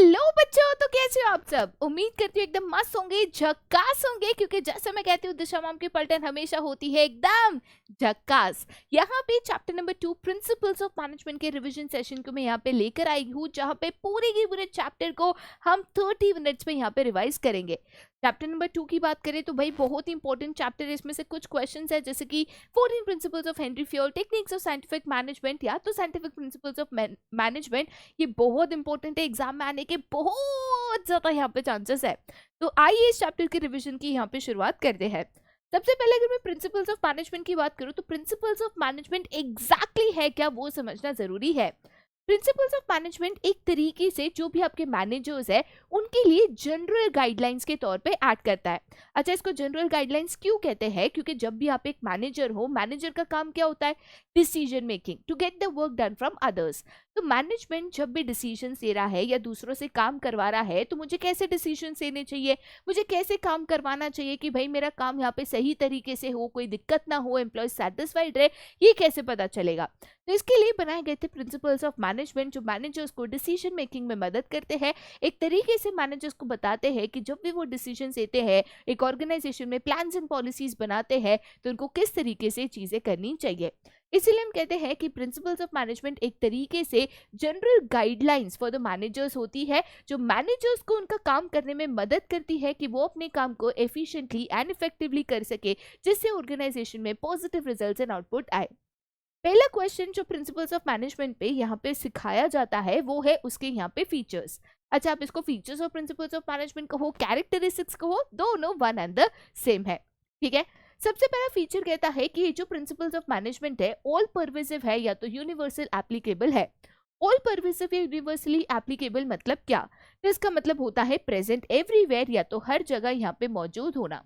Hello बच्चों, तो कैसे हो आप सब। उम्मीद करती हूँ एकदम मस्त होंगे, झक्कास होंगे, क्योंकि जैसे मैं कहती हूँ दिशा मैम की पलटन हमेशा होती है एकदम झक्कास। यहाँ पे chapter number 2 principles of management के रिवीजन सेशन को मैं यहाँ पे लेकर आई हूँ, जहाँ पे पूरे के पूरे चैप्टर को हम 30 मिनट्स में यहाँ पे रिवाइज करेंगे। चैप्टर नंबर 2 की बात करें तो भाई बहुत ही इंपॉर्टेंट चैप्टर है। इसमें से कुछ क्वेश्चंस है जैसे कि 14 principles of Henri Fayol, techniques of scientific management या तो साइंटिफिक प्रिंसिपल्स ऑफ मैनेजमेंट। ये बहुत इंपॉर्टेंट है, एग्जाम में आने के बहुत ज्यादा यहाँ पे चांसेस है। तो आइए इस चैप्टर के रिवीजन की यहाँ पे शुरुआत करते हैं। सबसे पहले अगर मैं प्रिंसिपल्स ऑफ मैनेजमेंट की बात करूँ तो प्रिंसिपल्स ऑफ मैनेजमेंट एग्जैक्टली है क्या वो समझना जरूरी है। प्रिंसिपल्स ऑफ मैनेजमेंट एक तरीके से जो भी आपके मैनेजर्स है उनके लिए जनरल गाइडलाइंस के तौर पे एक्ट करता है। अच्छा, इसको जनरल गाइडलाइंस क्यों कहते हैं? क्योंकि जब भी आप एक मैनेजर हो, मैनेजर का काम क्या होता है? Decision making, to get the work done from others. तो मैनेजमेंट जब भी डिसीजन ले रहा है या दूसरों से काम करवा रहा है तो मुझे कैसे डिसीजन लेने चाहिए, मुझे कैसे काम करवाना चाहिए कि भाई मेरा काम यहाँ पे सही तरीके से हो, कोई दिक्कत ना हो, एम्प्लॉय सेटिस्फाइड रहे, ये कैसे पता चलेगा। तो इसके लिए बनाए गए थे प्रिंसिपल्स ऑफ मैनेजमेंट, जो मैनेजर्स को डिसीजन मेकिंग में मदद करते हैं। एक तरीके से मैनेजर्स को बताते हैं कि जब भी वो डिसीजन लेते हैं, एक ऑर्गेनाइजेशन में प्लान्स एंड पॉलिसीज बनाते हैं, तो उनको किस तरीके से चीजें करनी चाहिए। इसीलिए हम कहते हैं कि प्रिंसिपल्स ऑफ मैनेजमेंट एक तरीके से general guidelines for the managers होती है, जो मैनेजर्स को उनका काम करने में मदद करती है कि वो अपने काम को एफिशिएंटली एंड इफेक्टिवली कर सके, जिससे ऑर्गेनाइजेशन में पॉजिटिव रिजल्ट्स एंड आउटपुट आए। पहला क्वेश्चन जो प्रिंसिपल्स ऑफ मैनेजमेंट पे यहाँ पे सिखाया जाता है वो है उसके यहाँ पे फीचर्स। अच्छा, आप इसको फीचर्स और प्रिंसिपल्स ऑफ मैनेजमेंट कहो, कैरेक्टरिस्टिक्स कहो, दोनों वन एंड द सेम है। ठीक है, सबसे पहला फीचर कहता है कि ये जो प्रिंसिपल्स ऑफ मैनेजमेंट है ऑल परवेसिव है या तो यूनिवर्सल एप्लीकेबल है। ऑल परवेसिव या यूनिवर्सली एप्लीकेबल मतलब क्या? तो इसका मतलब होता है प्रेजेंट एवरीवेयर, या तो हर जगह यहाँ पे मौजूद होना।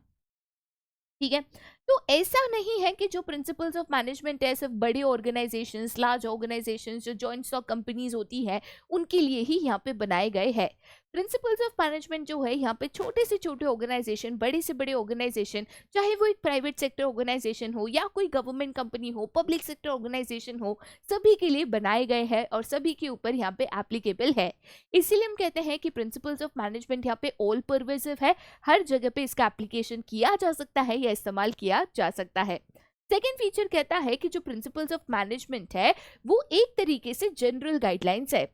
ठीक है, तो ऐसा नहीं है कि जो प्रिंसिपल्स ऑफ मैनेजमेंट है सिर्फ बड़ी ऑर्गेनाइजेशंस, लार्ज ऑर्गेनाइजेशंस, जो जॉइंट स्टॉक कंपनीज होती है उनके लिए ही यहाँ पे बनाए गए हैं। प्रिंसिपल्स ऑफ मैनेजमेंट जो है यहाँ पे छोटे से छोटे ऑर्गेनाइजेशन, बड़े से बड़े ऑर्गेनाइजेशन, चाहे वो एक प्राइवेट सेक्टर ऑर्गेनाइजेशन हो या कोई गवर्नमेंट कंपनी हो, पब्लिक सेक्टर ऑर्गेनाइजेशन हो, सभी के लिए बनाए गए हैं और सभी के ऊपर यहाँ पे एप्लीकेबल है। इसीलिए हम कहते हैं कि प्रिंसिपल्स ऑफ मैनेजमेंट यहाँ पे ऑल परवेसिव है, हर जगह पे इसका एप्लीकेशन किया जा सकता है या इस्तेमाल किया जा सकता है। सेकेंड फीचर कहता है कि जो प्रिंसिपल्स ऑफ मैनेजमेंट है वो एक तरीके से जनरल गाइडलाइंस है।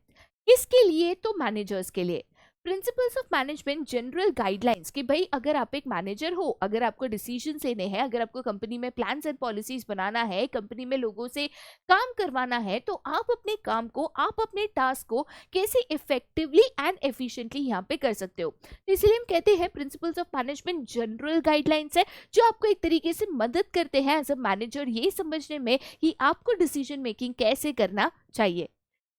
किसके लिए? तो मैनेजर्स के लिए। Principles of management general guidelines कि भाई अगर आप एक मैनेजर हो, अगर आपको डिसीजन लेने हैं, अगर आपको कंपनी में प्लान्स एंड पॉलिसीज बनाना है, कंपनी में लोगों से काम करवाना है, तो आप अपने काम को, आप अपने टास्क को कैसे इफेक्टिवली एंड एफिशिएंटली यहाँ पे कर सकते हो। तो इसलिए हम कहते हैं principles of management general guidelines है, जो आपको एक तरीके से मदद करते हैं एज अ मैनेजर ये समझने में कि आपको डिसीजन मेकिंग कैसे करना चाहिए।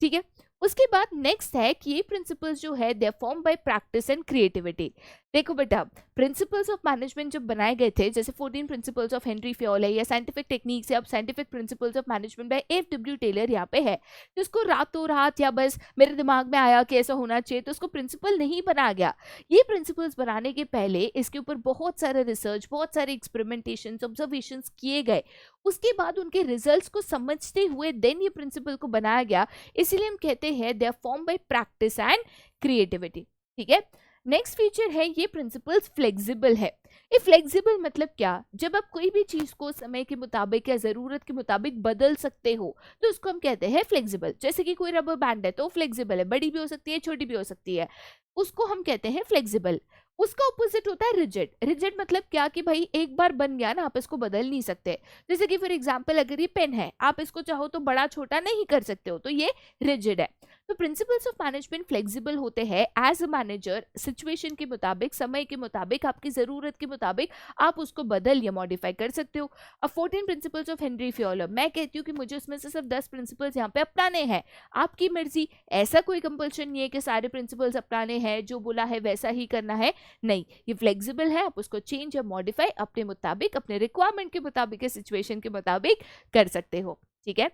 ठीक है, उसके बाद नेक्स्ट है कि ये प्रिंसिपल्स जो है they form by practice and creativity. देखो बेटा, प्रिंसिपल्स ऑफ मैनेजमेंट जब बनाए गए थे, जैसे 14 प्रिंसिपल्स ऑफ हेनरी फ्योल है या साइंटिफिक टेक्निक्स या scientific principles of management by F W. Taylor यहाँ पे है, तो इसको रातों रात या बस मेरे दिमाग में आया कि ऐसा होना चाहिए तो उसको प्रिंसिपल नहीं बनाया गया। ये प्रिंसिपल्स बनाने के पहले इसके ऊपर बहुत सारे रिसर्च, बहुत सारे एक्सपेरिमेंटेशन, ऑब्जर्वेशंस किए गए, उसके बाद उनके रिजल्ट्स को समझते हुए देन ये प्रिंसिपल को बनाया गया। इसीलिए हम कहते हैं they are form by practice and creativity. ठीक है, नेक्स्ट फीचर है ये प्रिंसिपल्स फ्लेक्सिबल है। ये फ्लेक्सिबल मतलब क्या? जब आप कोई भी चीज को समय के मुताबिक या जरूरत के मुताबिक बदल सकते हो तो उसको हम कहते हैं फ्लेक्सिबल। जैसे कि कोई रबर बैंड है तो फ्लेक्सिबल है, बड़ी भी हो सकती है, छोटी भी हो सकती है, उसको हम कहते हैं फ्लेक्सिबल। उसका ऑपोजिट होता है रिजिड। रिजिड मतलब क्या कि भाई एक बार बन गया ना, आप इसको बदल नहीं सकते। जैसे कि फॉर एग्जांपल अगर ये पेन है, आप इसको चाहो तो बड़ा छोटा नहीं कर सकते हो, तो ये रिजिड है। तो प्रिंसिपल्स ऑफ मैनेजमेंट फ्लेक्सिबल होते हैं एज अ मैनेजर, सिचुएशन के मुताबिक, समय के मुताबिक, आपकी जरूरत के मुताबिक आप उसको बदल या मॉडिफाई कर सकते हो। अब 14 प्रिंसिपल्स ऑफ हेनरी फ्योल, मैं कहती हूँ कि मुझे उसमें से सिर्फ 10 प्रिंसिपल्स यहाँ पे अपनाने हैं, आपकी मर्जी, ऐसा कोई कंपल्शन नहीं है कि सारे प्रिंसिपल्स अपनाने हैं, जो बोला है वैसा ही करना है, नहीं, ये फ्लेक्सिबल है, आप उसको चेंज या मॉडिफाई अपने मुताबिक, अपने रिक्वायरमेंट के मुताबिक, सिचुएशन के मुताबिक कर सकते हो। ठीक है,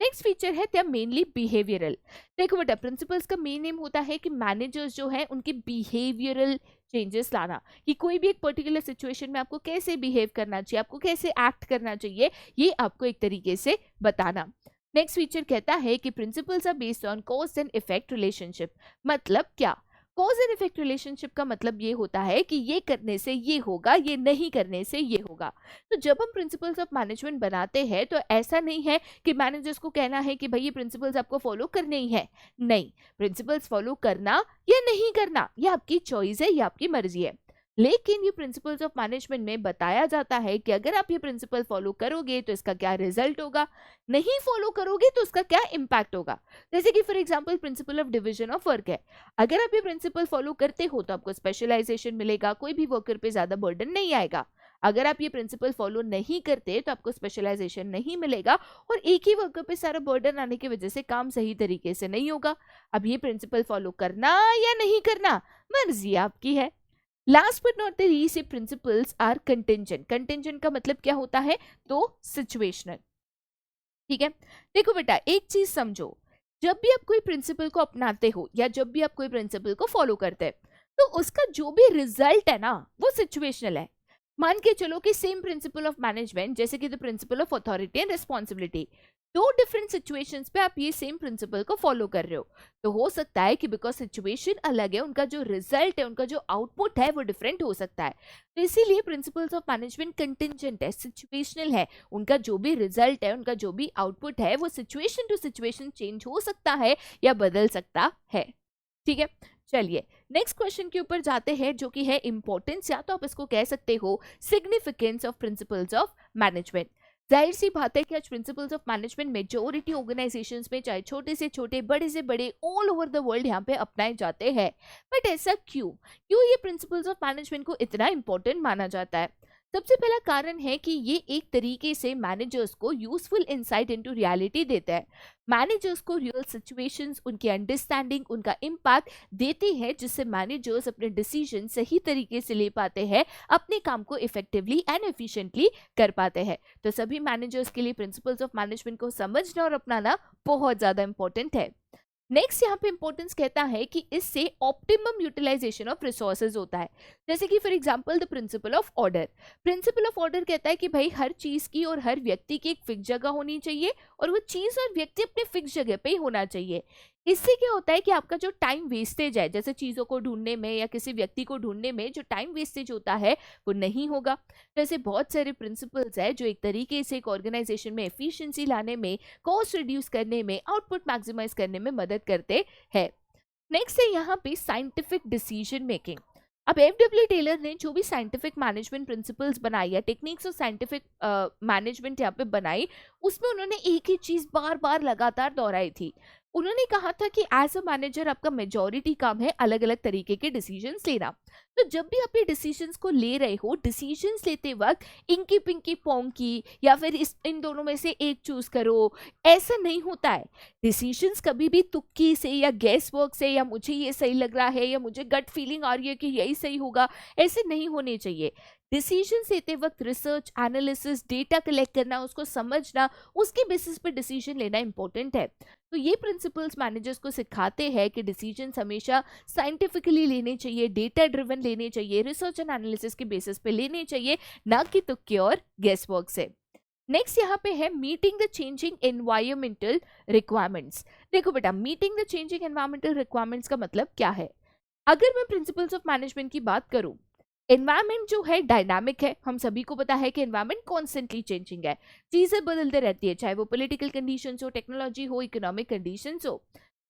नेक्स्ट फीचर है दे आर मेनली बिहेवियरल। देखो बेटा, प्रिंसिपल्स का मेन एम होता है कि मैनेजर्स जो है उनके बिहेवियरल चेंजेस लाना, कि कोई भी एक पर्टिकुलर सिचुएशन में आपको कैसे बिहेव करना चाहिए, आपको कैसे एक्ट करना चाहिए, ये आपको एक तरीके से बताना। नेक्स्ट फीचर कहता है कि principles are based on cause and effect relationship. मतलब क्या? कॉज एंड इफेक्ट रिलेशनशिप का मतलब ये होता है कि ये करने से ये होगा, ये नहीं करने से ये होगा। तो जब हम प्रिंसिपल्स ऑफ मैनेजमेंट बनाते हैं तो ऐसा नहीं है कि मैनेजर्स को कहना है कि भाई ये प्रिंसिपल्स आपको फॉलो करने ही है। नहीं, प्रिंसिपल्स फॉलो करना या नहीं करना ये आपकी चॉइस है, ये आपकी मर्जी है। लेकिन ये प्रिंसिपल्स ऑफ मैनेजमेंट में बताया जाता है कि अगर आप ये प्रिंसिपल फॉलो करोगे तो इसका क्या रिजल्ट होगा, नहीं फॉलो करोगे तो उसका क्या इम्पैक्ट होगा। जैसे कि for example principle of division of work है। अगर आप ये प्रिंसिपल फॉलो करते हो तो आपको स्पेशलाइजेशन मिलेगा, कोई भी वर्कर पे ज्यादा बर्डन नहीं आएगा। अगर आप ये प्रिंसिपल फॉलो नहीं करते तो आपको स्पेशलाइजेशन नहीं मिलेगा और एक ही वर्कर पे सारा बर्डन आने की वजह से काम सही तरीके से नहीं होगा। अब ये प्रिंसिपल फॉलो करना या नहीं करना मर्जी आपकी है। Last but not the least, ये प्रिंसिपल्स आर कंटिंजेंट। कंटिंजेंट का मतलब क्या होता है, तो सिचुएशनल। ठीक है, देखो बेटा एक चीज समझो, जब भी आप कोई प्रिंसिपल को अपनाते हो या जब भी आप कोई प्रिंसिपल को फॉलो करते हैं तो उसका जो भी रिजल्ट है ना वो सिचुएशनल है। मान के चलो कि सेम प्रिंसिपल ऑफ मैनेजमेंट जैसे कि the principle of authority and responsibility, दो डिफरेंट सिचुएशंस पे आप ये सेम प्रिंसिपल को फॉलो कर रहे हो, तो हो सकता है कि बिकॉज सिचुएशन अलग है उनका जो रिजल्ट है, उनका जो आउटपुट है वो डिफरेंट हो सकता है। तो इसीलिए प्रिंसिपल्स ऑफ मैनेजमेंट कंटिंजेंट है, सिचुएशनल है। उनका जो भी रिजल्ट है, उनका जो भी आउटपुट है वो सिचुएशन टू सिचुएशन चेंज हो सकता है या बदल सकता है। ठीक है, चलिए नेक्स्ट क्वेश्चन के ऊपर जाते हैं जो कि है इंपॉर्टेंस, या तो आप इसको कह सकते हो significance of principles of management. जाहिर सी बात है कि आज principles of management majority organisations में चाहे छोटे से छोटे बड़े से बड़े ऑल ओवर द वर्ल्ड यहाँ पे अपनाए जाते हैं। बट ऐसा क्यों क्यों ये प्रिंसिपल्स ऑफ मैनेजमेंट को इतना इंपॉर्टेंट माना जाता है? सबसे पहला कारण है कि ये एक तरीके से मैनेजर्स को यूजफुल इंसाइट इनटू रियलिटी देता है। मैनेजर्स को रियल सिचुएशंस, उनकी अंडरस्टैंडिंग, उनका इम्पैक्ट देते हैं जिससे मैनेजर्स अपने डिसीजन सही तरीके से ले पाते हैं, अपने काम को इफेक्टिवली एंड एफिशिएंटली कर पाते हैं। तो सभी मैनेजर्स के लिए प्रिंसिपल्स ऑफ मैनेजमेंट को समझना और अपनाना बहुत ज्यादा इंपॉर्टेंट है। नेक्स्ट यहाँ पे इंपॉर्टेंस कहता है कि इससे ऑप्टिमम यूटिलाइजेशन ऑफ रिसोर्सेज होता है। जैसे कि for example the principle of order. Principle of order कहता है कि भाई हर चीज की और हर व्यक्ति की एक फिक्स जगह होनी चाहिए और वो चीज और व्यक्ति अपने फिक्स जगह पे ही होना चाहिए। इससे क्या होता है कि आपका जो टाइम वेस्टेज है, जैसे चीजों को ढूंढने में या किसी व्यक्ति को ढूंढने में जो टाइम वेस्टेज होता है वो नहीं होगा। तो ऐसे बहुत सारे प्रिंसिपल्स है जो एक तरीके से एक ऑर्गेनाइजेशन में एफिशिएंसी लाने में, कॉस्ट रिड्यूस करने में, आउटपुट मैक्सिमाइज करने में मदद करते हैं। नेक्स्ट है यहाँ पे साइंटिफिक डिसीजन मेकिंग। अब एफडब्ल्यू टेलर ने जो भी साइंटिफिक मैनेजमेंट प्रिंसिपल्स बनाई या टेक्निक्स ऑफ साइंटिफिक मैनेजमेंट यहाँ पे बनाई, उसमें उन्होंने एक ही चीज बार बार लगातार दोहराई थी। उन्होंने कहा था कि एज अ मैनेजर आपका मेजॉरिटी काम है अलग अलग तरीके के डिसीजंस लेना। तो जब भी आप ये डिसीजंस को ले रहे हो, डिसीजंस लेते वक्त इंकी पिंकी पोंकी या फिर इन दोनों में से एक चूज करो, ऐसा नहीं होता है। डिसीजंस कभी भी तुक्की से या गैस वर्क से या मुझे ये सही लग रहा है या मुझे गट फीलिंग आ रही है कि यही सही होगा, ऐसे नहीं होने चाहिए। डिसीजन लेते वक्त रिसर्च, एनालिसिस, डेटा कलेक्ट करना, उसको समझना, उसके बेसिस पे डिसीजन लेना इंपॉर्टेंट है। तो ये प्रिंसिपल्स मैनेजर्स को सिखाते हैं कि डिसीजन हमेशा साइंटिफिकली लेने चाहिए, डेटा ड्रिवन लेने चाहिए, रिसर्च एंड एनालिसिस के बेसिस पे लेने चाहिए, ना कि तुक्के और गेस वर्क से। नेक्स्ट यहाँ पे है meeting the changing environmental requirements. देखो बेटा, meeting the changing environmental requirements का मतलब क्या है? अगर मैं प्रिंसिपल्स ऑफ मैनेजमेंट की बात करूं, एनवायरमेंट जो है डायनामिक है। हम सभी को पता है कि एनवायरमेंट कॉन्स्टेंटली चेंजिंग है, चीजें बदलते रहती है, चाहे वो पॉलिटिकल कंडीशंस हो, टेक्नोलॉजी हो, इकोनॉमिक कंडीशंस हो।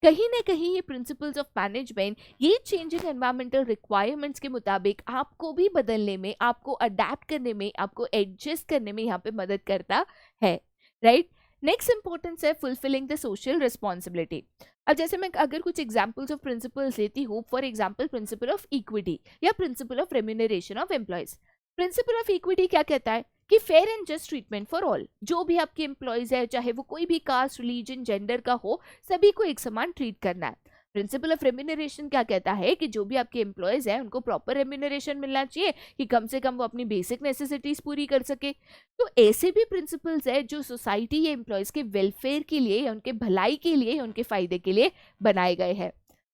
कहीं ना कहीं ये प्रिंसिपल्स ऑफ मैनेजमेंट ये चेंजिंग एनवायरमेंटल रिक्वायरमेंट्स के मुताबिक आपको भी बदलने में, आपको अडेप्ट करने में, आपको एडजस्ट करने में यहाँ पे मदद करता है, राइट। नेक्स्ट इंपॉर्टेंस है फुलफिलिंग द सोशल रिस्पॉन्सिबिलिटी। अब जैसे मैं अगर कुछ एग्जांपल्स ऑफ प्रिंसिपल्स लेती हूँ, for example principle of equity या principle of remuneration of employees. Principle of equity क्या कहता है कि fair and just treatment for all. जो भी आपके एम्प्लॉयज है, चाहे वो कोई भी कास्ट, रिलीजन, जेंडर का हो, सभी को एक समान ट्रीट करना है। प्रिंसिपल ऑफ रेम्यूनरेशन क्या कहता है कि जो भी आपके एम्प्लॉयज हैं उनको प्रॉपर रेम्यूनरेशन मिलना चाहिए कि कम से कम वो अपनी बेसिक नेसेसिटीज पूरी कर सके। तो ऐसे भी प्रिंसिपल्स है जो सोसाइटी या एम्प्लॉयज के वेलफेयर के लिए या उनके भलाई के लिए या उनके फायदे के लिए बनाए गए हैं।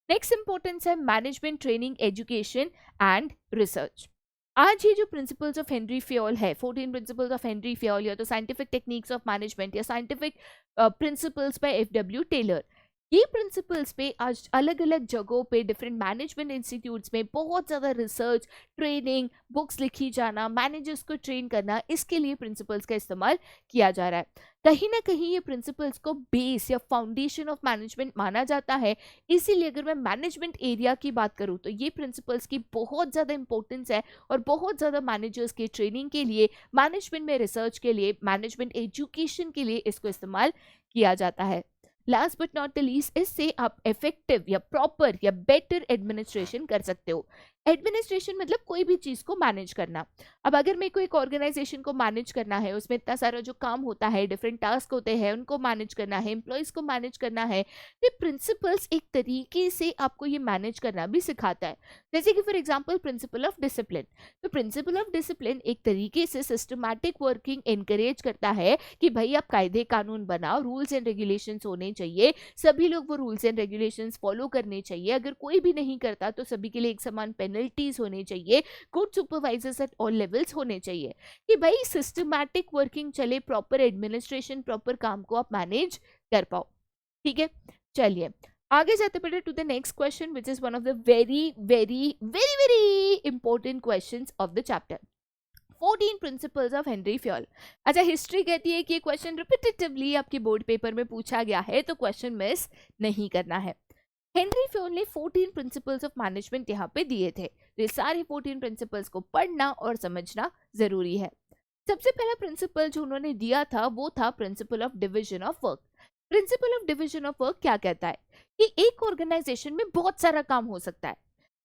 नेक्स्ट इंपॉर्टेंस है management training, education and research. आज ये जो प्रिंसिपल्स ऑफ हेनरी फ्योल है, 14 प्रिंसिपल्स ऑफ हेनरी फ्योल, या तो साइंटिफिक टेक्निक्स ऑफ मैनेजमेंट या scientific principles by F W Taylor, ये प्रिंसिपल्स पे आज अलग अलग जगहों पे डिफरेंट मैनेजमेंट इंस्टीट्यूट्स में बहुत ज़्यादा रिसर्च, ट्रेनिंग, बुक्स लिखी जाना, मैनेजर्स को ट्रेन करना, इसके लिए प्रिंसिपल्स का इस्तेमाल किया जा रहा है। कहीं ना कहीं ये प्रिंसिपल्स को बेस या फाउंडेशन ऑफ मैनेजमेंट माना जाता है। इसीलिए अगर मैं मैनेजमेंट एरिया की बात करूँ तो ये प्रिंसिपल्स की बहुत ज़्यादा इंपॉर्टेंस है और बहुत ज़्यादा मैनेजर्स की ट्रेनिंग के लिए, मैनेजमेंट में रिसर्च के लिए, मैनेजमेंट एजुकेशन के लिए इसको इस्तेमाल किया जाता है। Last but not the least, इससे आप इफेक्टिव या प्रॉपर या बेटर एडमिनिस्ट्रेशन कर सकते हो। एडमिनिस्ट्रेशन मतलब कोई भी चीज को मैनेज करना। अब अगर मेरे को एक ऑर्गेनाइजेशन को मैनेज करना है, उसमें इतना सारा जो काम होता है, डिफरेंट टास्क होते हैं, उनको मैनेज करना है, एम्प्लॉयज को मैनेज करना है, तो प्रिंसिपल्स एक तरीके से आपको ये मैनेज करना भी सिखाता है। जैसे कि for example principle of discipline. तो प्रिंसिपल ऑफ डिसिप्लिन एक तरीके से सिस्टमैटिक वर्किंग एनकरेज करता है कि भाई आप कायदे कानून बनाओ, रूल्स एंड रेगुलेशंस होने चाहिए, सभी लोग वो रूल्स एंड रेगुलेशंस फॉलो करने चाहिए। अगर कोई भी नहीं करता तो सभी के लिए एक समान पेनल्टीज होनी चाहिए, good supervisors at all levels होने चाहिए, कि भाई सिस्टमैटिक वर्किंग चले, प्रॉपर एडमिनिस्ट्रेशन, प्रॉपर काम को आप मैनेज कर पाओ। ठीक है, चलिए आगे जाते पड़े to the next question, which is one of the very very very very important questions of the chapter, 14 principles of Henri Fayol. अच्छा, हिस्ट्री कहती है कि ये क्वेश्चन रिपीटेटिवली आपके बोर्ड पेपर में पूछा गया है, तो क्वेश्चन मिस नहीं करना है। हेनरी फ्योल ने 14 प्रिंसिपल्स ऑफ मैनेजमेंट यहाँ पे दिए थे। ये सारे 14 प्रिंसिपल्स को पढ़ना और समझना जरूरी है। सबसे पहला प्रिंसिपल जो उन्होंने दिया था वो था principle of division of work. Principle of division of work क्या कहता है कि एक ऑर्गेनाइजेशन में बहुत सारा काम हो सकता है,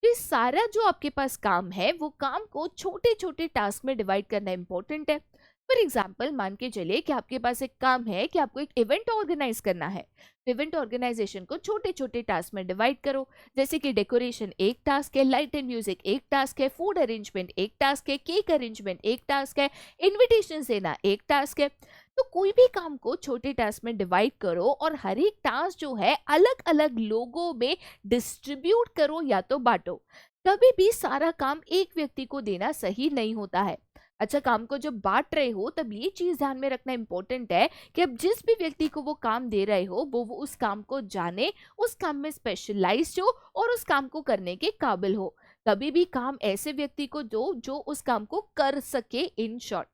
तो इस सारा जो आपके पास काम है वो काम को छोटे छोटे टास्क में डिवाइड करना इंपॉर्टेंट है। फॉर एग्जाम्पल मान के चलिए कि आपके पास एक काम है कि आपको एक इवेंट ऑर्गेनाइज करना है। इवेंट ऑर्गेनाइजेशन को छोटे छोटे टास्क में डिवाइड करो, जैसे कि डेकोरेशन एक टास्क है, लाइट एंड म्यूजिक एक टास्क है, फूड अरेंजमेंट एक टास्क है, केक अरेंजमेंट एक टास्क है, इन्विटेशन देना एक टास्क है। तो कोई भी काम को छोटे टास्क में डिवाइड करो और हर एक टास्क जो है अलग अलग लोगों में डिस्ट्रीब्यूट करो या तो बांटो। कभी भी सारा काम एक व्यक्ति को देना सही नहीं होता है। अच्छा, काम को जब बांट रहे हो तब ये चीज ध्यान में रखना इंपॉर्टेंट है कि अब जिस भी व्यक्ति को वो काम दे रहे हो वो उस काम को जाने, उस काम में स्पेशलाइज्ड हो और उस काम को करने के काबिल हो। कभी भी काम ऐसे व्यक्ति को दो जो उस काम को कर सके, इन शॉर्ट।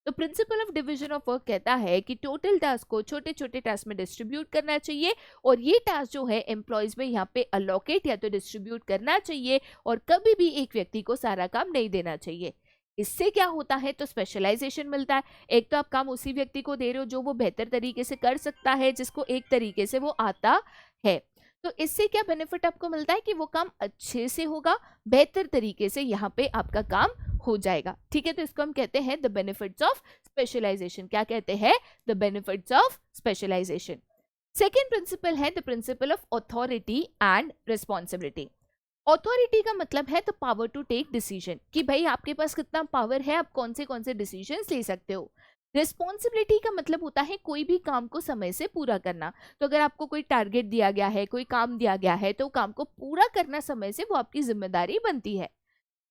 तो principle of division of work कहता है कि टोटल टास्क को छोटे छोटे टास्क में डिस्ट्रीब्यूट करना चाहिए और ये टास्क जो है एम्प्लॉयज में यहाँ पे अलोकेट या तो डिस्ट्रीब्यूट करना चाहिए और कभी भी एक व्यक्ति को सारा काम नहीं देना चाहिए। इससे क्या होता है, तो स्पेशलाइजेशन मिलता है। एक तो आप काम उसी व्यक्ति को दे रहे हो जो वो बेहतर तरीके से कर सकता है, जिसको एक तरीके से वो आता है। तो इससे क्या बेनिफिट आपको मिलता है कि वो काम अच्छे से होगा, बेहतर तरीके से यहाँ पे आपका काम हो जाएगा। ठीक है, तो इसको हम कहते हैं द बेनिफिट्स ऑफ स्पेशलाइजेशन। क्या कहते हैं? The benefits of specialization. Second principle है the principle of authority and responsibility. Authority का मतलब है the power to take decision, कि भाई आपके पास कितना पावर है, आप कौन से डिसीजन ले सकते हो। रिस्पॉन्सिबिलिटी का मतलब होता है कोई भी काम को समय से पूरा करना। तो अगर आपको कोई टारगेट दिया गया है, कोई काम दिया गया है, तो काम को पूरा करना समय से वो आपकी जिम्मेदारी बनती है।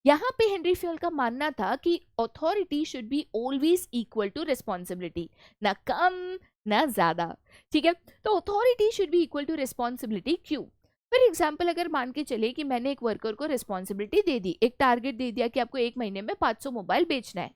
यहाँ पे हेनरी फ्योल का मानना था कि authority should be always equal to responsibility, ना कम ना ज्यादा। ठीक है, तो authority should be equal to responsibility. क्यों? फॉर एग्जाम्पल अगर मान के चले कि मैंने एक वर्कर को रिस्पॉन्सिबिलिटी दे दी, एक टारगेट दे दिया कि आपको एक महीने में 500 मोबाइल बेचना है,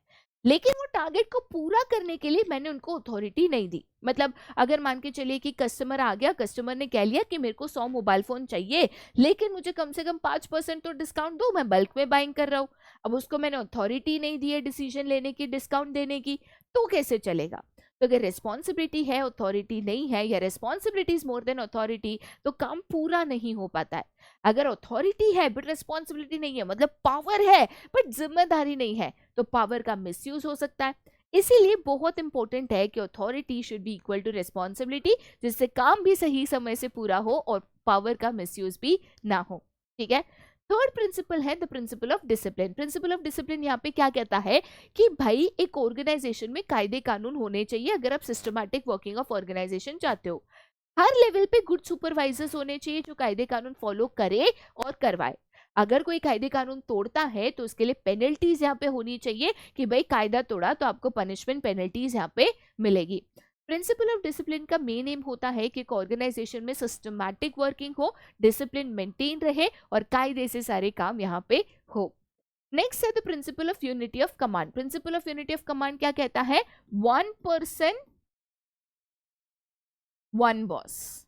लेकिन वो टारगेट को पूरा करने के लिए मैंने उनको अथॉरिटी नहीं दी। मतलब अगर मान के चलिए कि कस्टमर आ गया, कस्टमर ने कह लिया कि मेरे को 100 मोबाइल फोन चाहिए, लेकिन मुझे कम से कम 5% तो डिस्काउंट दो, मैं बल्क में बाइंग कर रहा हूँ। अब उसको मैंने अथॉरिटी नहीं दी है डिसीजन लेने की, डिस्काउंट देने की, तो कैसे चलेगा? तो अगर रिस्पॉन्सिबिलिटी है, अथॉरिटी नहीं है, या responsibility is more than authority, तो काम पूरा नहीं हो पाता है। अगर अथॉरिटी है बट रिस्पॉन्सिबिलिटी नहीं है, मतलब पावर है बट जिम्मेदारी नहीं है, तो पावर का मिसयूज हो सकता है। इसीलिए बहुत इंपॉर्टेंट है कि authority should be equal to responsibility, जिससे काम भी सही समय से पूरा हो और पावर का मिसयूज भी ना हो। ठीक है, थर्ड प्रिंसिपल है the principle of discipline. Principle of discipline यहाँ पे क्या कहता है कि भाई एक ऑर्गेनाइजेशन में कायदे कानून होने चाहिए अगर आप सिस्टमैटिक वर्किंग ऑफ ऑर्गेनाइजेशन चाहते हो। हर लेवल पे गुड सुपरवाइजर्स होने चाहिए जो कायदे कानून फॉलो करे और करवाए। अगर कोई कायदे कानून तोड़ता है तो उसके लिए पेनल्टीज यहाँ पे होनी चाहिए कि भाई कायदा तोड़ा तो आपको पनिशमेंट पेनल्टीज यहाँ पे मिलेगी। प्रिंसिपल ऑफ डिसिप्लिन का मेन एम होता है कि एक ऑर्गेनाइजेशन में सिस्टमैटिक वर्किंग हो, डिसिप्लिन मेंटेन रहे और कायदे से सारे काम यहाँ पे हो। नेक्स्ट है the principle of unity of command. Principle of unity of command क्या कहता है? 1 पर्सन 1 बॉस।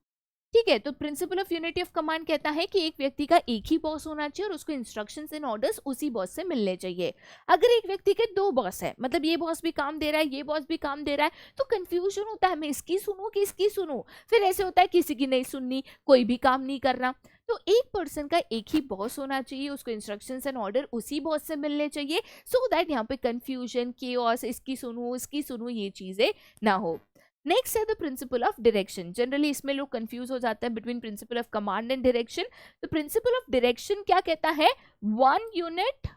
ठीक है, तो principle of unity of command कहता है कि एक व्यक्ति का एक ही बॉस होना चाहिए और उसको इंस्ट्रक्शंस एंड ऑर्डर्स उसी बॉस से मिलने चाहिए। अगर एक व्यक्ति के 2 बॉस है, मतलब ये बॉस भी काम दे रहा है, ये बॉस भी काम दे रहा है, तो कंफ्यूजन होता है, मैं इसकी सुनूं कि इसकी सुनूं। फिर ऐसे होता है किसी की नहीं सुननी, कोई भी काम नहीं करना। तो एक पर्सन का एक ही बॉस होना चाहिए, उसको इंस्ट्रक्शंस एंड ऑर्डर उसी बॉस से मिलने चाहिए, सो दैट यहाँ पे कंफ्यूजन, केओस, इसकी सुनूं उसकी सुनूं, ये चीजें ना हो। नेक्स्ट है the principle of direction. Generally इसमें लोग कंफ्यूज हो जाते हैं between principle of command and direction. तो प्रिंसिपल ऑफ डायरेक्शन क्या कहता है? 1 यूनिट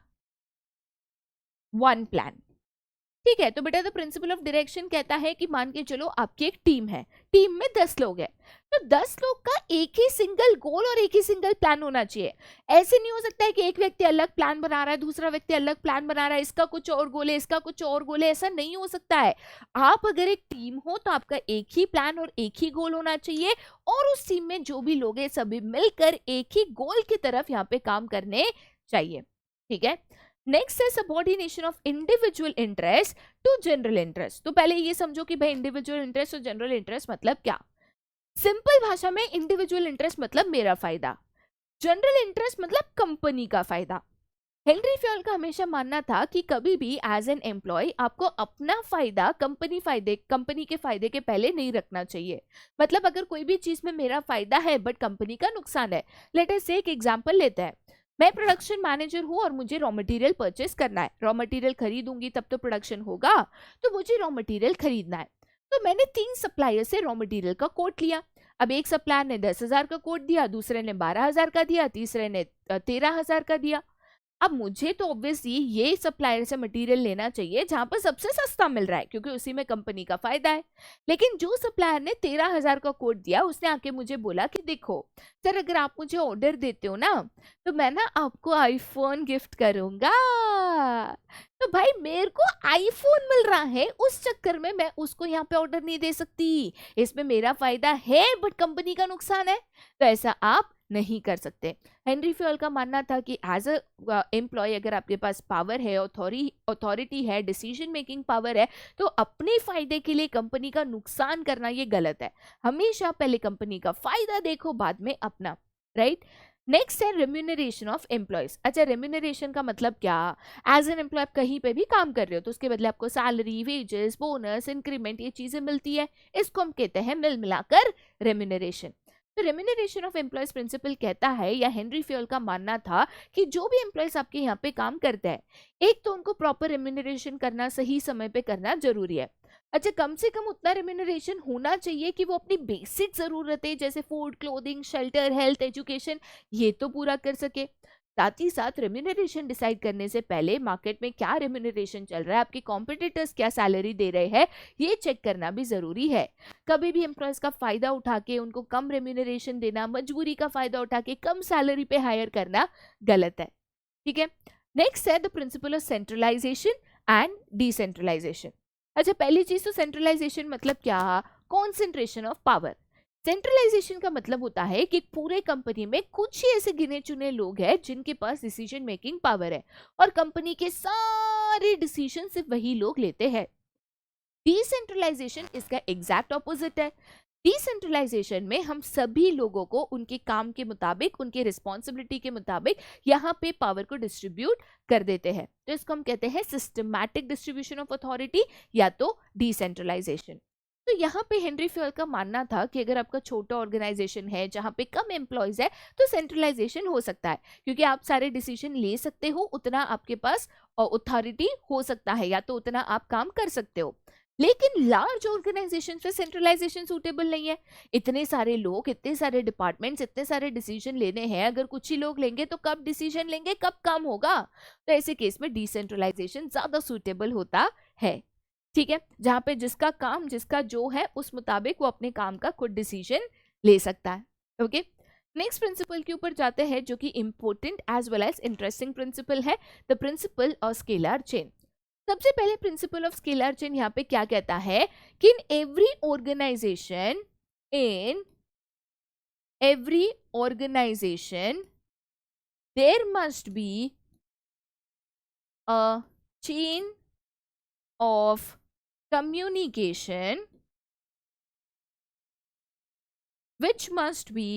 1 प्लान। ठीक है, तो बेटा द प्रिंसिपल ऑफ डायरेक्शन कहता है कि मान के चलो आपकी एक टीम है, टीम में 10 लोग हैं, तो 10 लोग का एक ही सिंगल गोल और एक ही सिंगल प्लान होना चाहिए। ऐसे नहीं हो सकता है कि एक व्यक्ति अलग प्लान बना रहा है, दूसरा व्यक्ति अलग प्लान बना रहा है, इसका कुछ और गोल है, इसका कुछ और गोल है, ऐसा नहीं हो सकता है। आप अगर एक टीम हो तो आपका एक ही प्लान और एक ही गोल होना चाहिए, और उस टीम में जो भी लोग हैं सभी मिलकर एक ही गोल की तरफ यहाँ पे काम करने चाहिए। ठीक है, नेक्स्ट है subordination of individual interest to general interest. तो पहले ये समझो कि भाई इंडिविजुअल इंटरेस्ट और जनरल इंटरेस्ट मतलब क्या। सिंपल भाषा में इंडिविजुअल इंटरेस्ट मतलब मेरा फायदा, जनरल इंटरेस्ट मतलब कंपनी का फायदा। हेनरी फ्योल का हमेशा मानना था कि कभी भी एज एन एम्प्लॉय आपको अपना फायदा कंपनी के फायदे के पहले नहीं रखना चाहिए। मतलब अगर कोई भी चीज में मेरा फायदा है बट कंपनी का नुकसान है, लेट अस से एक एग्जांपल लेते हैं। मैं प्रोडक्शन मैनेजर हूं और मुझे रॉ मटेरियल परचेस करना है, रॉ मटेरियल खरीदूंगी तब तो प्रोडक्शन होगा, तो मुझे रॉ मटेरियल खरीदना है। तो मैंने 3 सप्लायर से रॉ मटेरियल का कोट लिया। अब एक सप्लायर ने 10,000 का कोट दिया, दूसरे ने 12,000 का दिया, तीसरे ने 13,000 का दिया। अब मुझे तो ऑब्वियसली ये सप्लायर से मटेरियल लेना चाहिए जहां पर सबसे सस्ता मिल रहा है, क्योंकि उसी में कंपनी का फायदा है। लेकिन जो सप्लायर ने 13,000 का कोट दिया, उसने आके मुझे बोला कि देखो सर, अगर आप मुझे ऑर्डर देते हो ना तो मैं ना आपको आईफोन गिफ्ट करूंगा। तो भाई मेरे को आईफोन मिल रहा है, उस चक्कर में मैं उसको यहाँ पे ऑर्डर नहीं दे सकती। इसमें मेरा फायदा है बट कंपनी का नुकसान है, तो ऐसा आप नहीं कर सकते। हेनरी फ्योल का मानना था कि एज अ एम्प्लॉय अगर आपके पास पावर है, अथॉरिटी है, डिसीजन मेकिंग पावर है, तो अपने फायदे के लिए कंपनी का नुकसान करना ये गलत है। हमेशा पहले कंपनी का फायदा देखो, बाद में अपना, राइट। नेक्स्ट है रेम्यूनरेशन ऑफ एम्प्लॉयज। अच्छा, रेम्यूनरेशन का मतलब क्या? एज एन एम्प्लॉय आप कहीं पे भी काम कर रहे हो तो उसके बदले आपको सैलरी, वेजेस, बोनस, इंक्रीमेंट, ये चीजें मिलती है, इसको हम कहते हैं मिल मिलाकर रेम्यूनरेशन। तो रेम्यूनरेशन ऑफ एम्प्लॉयज प्रिंसिपल कहता है, या हेनरी फ्योल का मानना था कि जो भी एम्प्लॉयज आपके यहाँ पे काम करते हैं, एक तो उनको प्रॉपर रेम्यूनरेशन करना, सही समय पे करना जरूरी है। अच्छा, कम से कम उतना रेम्यूनरेशन होना चाहिए कि वो अपनी बेसिक जरूरतें जैसे food, clothing, shelter, health, education, ये तो पूरा कर सके। साथ ही साथ रेम्यूनरेशन डिसाइड करने से पहले मार्केट में क्या रेम्यूनरेशन चल रहा है, आपके कॉम्पिटिटर्स क्या सैलरी दे रहे हैं, ये चेक करना भी जरूरी है। कभी भी एम्प्लॉयज का फायदा उठा के उनको कम रेम्यूनरेशन देना, मजबूरी का फायदा उठा के कम सैलरी पे हायर करना गलत है। ठीक है, नेक्स्ट है the principle of centralization and decentralization. अच्छा, पहली चीज तो सेंट्रलाइजेशन मतलब क्या? Concentration of power. सेंट्रलाइजेशन का मतलब होता है कि पूरे कंपनी में कुछ ही ऐसे गिने चुने लोग हैं जिनके पास डिसीजन मेकिंग पावर है और कंपनी के सारे डिसीजन सिर्फ वही लोग लेते हैं। डिसेंट्रलाइजेशन इसका एग्जैक्ट ऑपोजिट है। डिसेंट्रलाइजेशन में हम सभी लोगों को उनके काम के मुताबिक, उनके रिस्पॉन्सिबिलिटी के मुताबिक यहाँ पे पावर को डिस्ट्रीब्यूट कर देते हैं, तो इसको हम कहते हैं सिस्टमैटिक डिस्ट्रीब्यूशन ऑफ अथॉरिटी या तो डिसेंट्रलाइजेशन। तो यहाँ पे हेनरी फ्योल का मानना था कि अगर आपका छोटा ऑर्गेनाइजेशन है जहाँ पे कम एम्प्लॉयज है तो सेंट्रलाइजेशन हो सकता है, क्योंकि आप सारे डिसीजन ले सकते हो, उतना आपके पास अथॉरिटी हो सकता है, या तो उतना आप काम कर सकते हो। लेकिन लार्ज ऑर्गेनाइजेशन पे सेंट्रलाइजेशन सूटेबल नहीं है। इतने सारे लोग, इतने सारे डिपार्टमेंट्स, इतने सारे डिसीजन लेने हैं, अगर कुछ ही लोग लेंगे तो कब डिसीजन लेंगे, कब काम होगा? तो ऐसे केस में डिसेंट्रलाइजेशन ज्यादा सूटेबल होता है। ठीक है, जहां पे जिसका काम, जिसका जो है उस मुताबिक वो अपने काम का खुद डिसीजन ले सकता है। ओके, नेक्स्ट प्रिंसिपल के ऊपर जाते हैं जो कि important as well as interesting principle है, the principle of scalar chain. सबसे पहले प्रिंसिपल ऑफ स्केलर चेन यहाँ पे क्या कहता है कि in every organization there must be a chain of communication which must be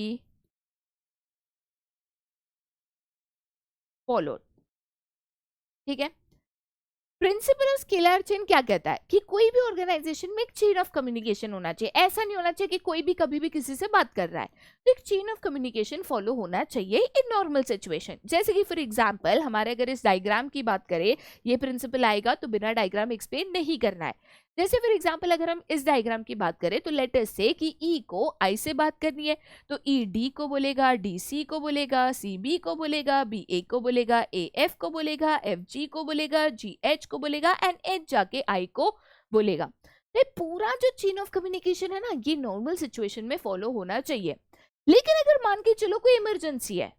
followed. ठीक है, प्रिंसिपल ऑफ स्केलर चेन क्या कहता है कि कोई भी ऑर्गेनाइजेशन में एक चेन ऑफ कम्युनिकेशन होना चाहिए। ऐसा नहीं होना चाहिए कि कोई भी कभी भी किसी से बात कर रहा है, तो एक चेन ऑफ कम्युनिकेशन फॉलो होना चाहिए इन नॉर्मल सिचुएशन। जैसे कि फॉर एग्जांपल हमारे अगर इस डायग्राम की बात करें, ये प्रिंसिपल आएगा तो बिना डायग्राम एक्सप्लेन नहीं करना है। जैसे फॉर एग्जांपल अगर हम इस डायग्राम की बात करें तो लेट अस से कि ई को आई से बात करनी है, तो ई डी को बोलेगा, डी सी को बोलेगा, सी बी को बोलेगा, बी ए को बोलेगा, ए एफ को बोलेगा, एफ जी को बोलेगा, जी एच को बोलेगा एंड एच जाके आई को बोलेगा। तो पूरा जो चेन ऑफ कम्युनिकेशन है ना, ये नॉर्मल सिचुएशन में फॉलो होना चाहिए। लेकिन अगर मान के चलो कोई इमरजेंसी है,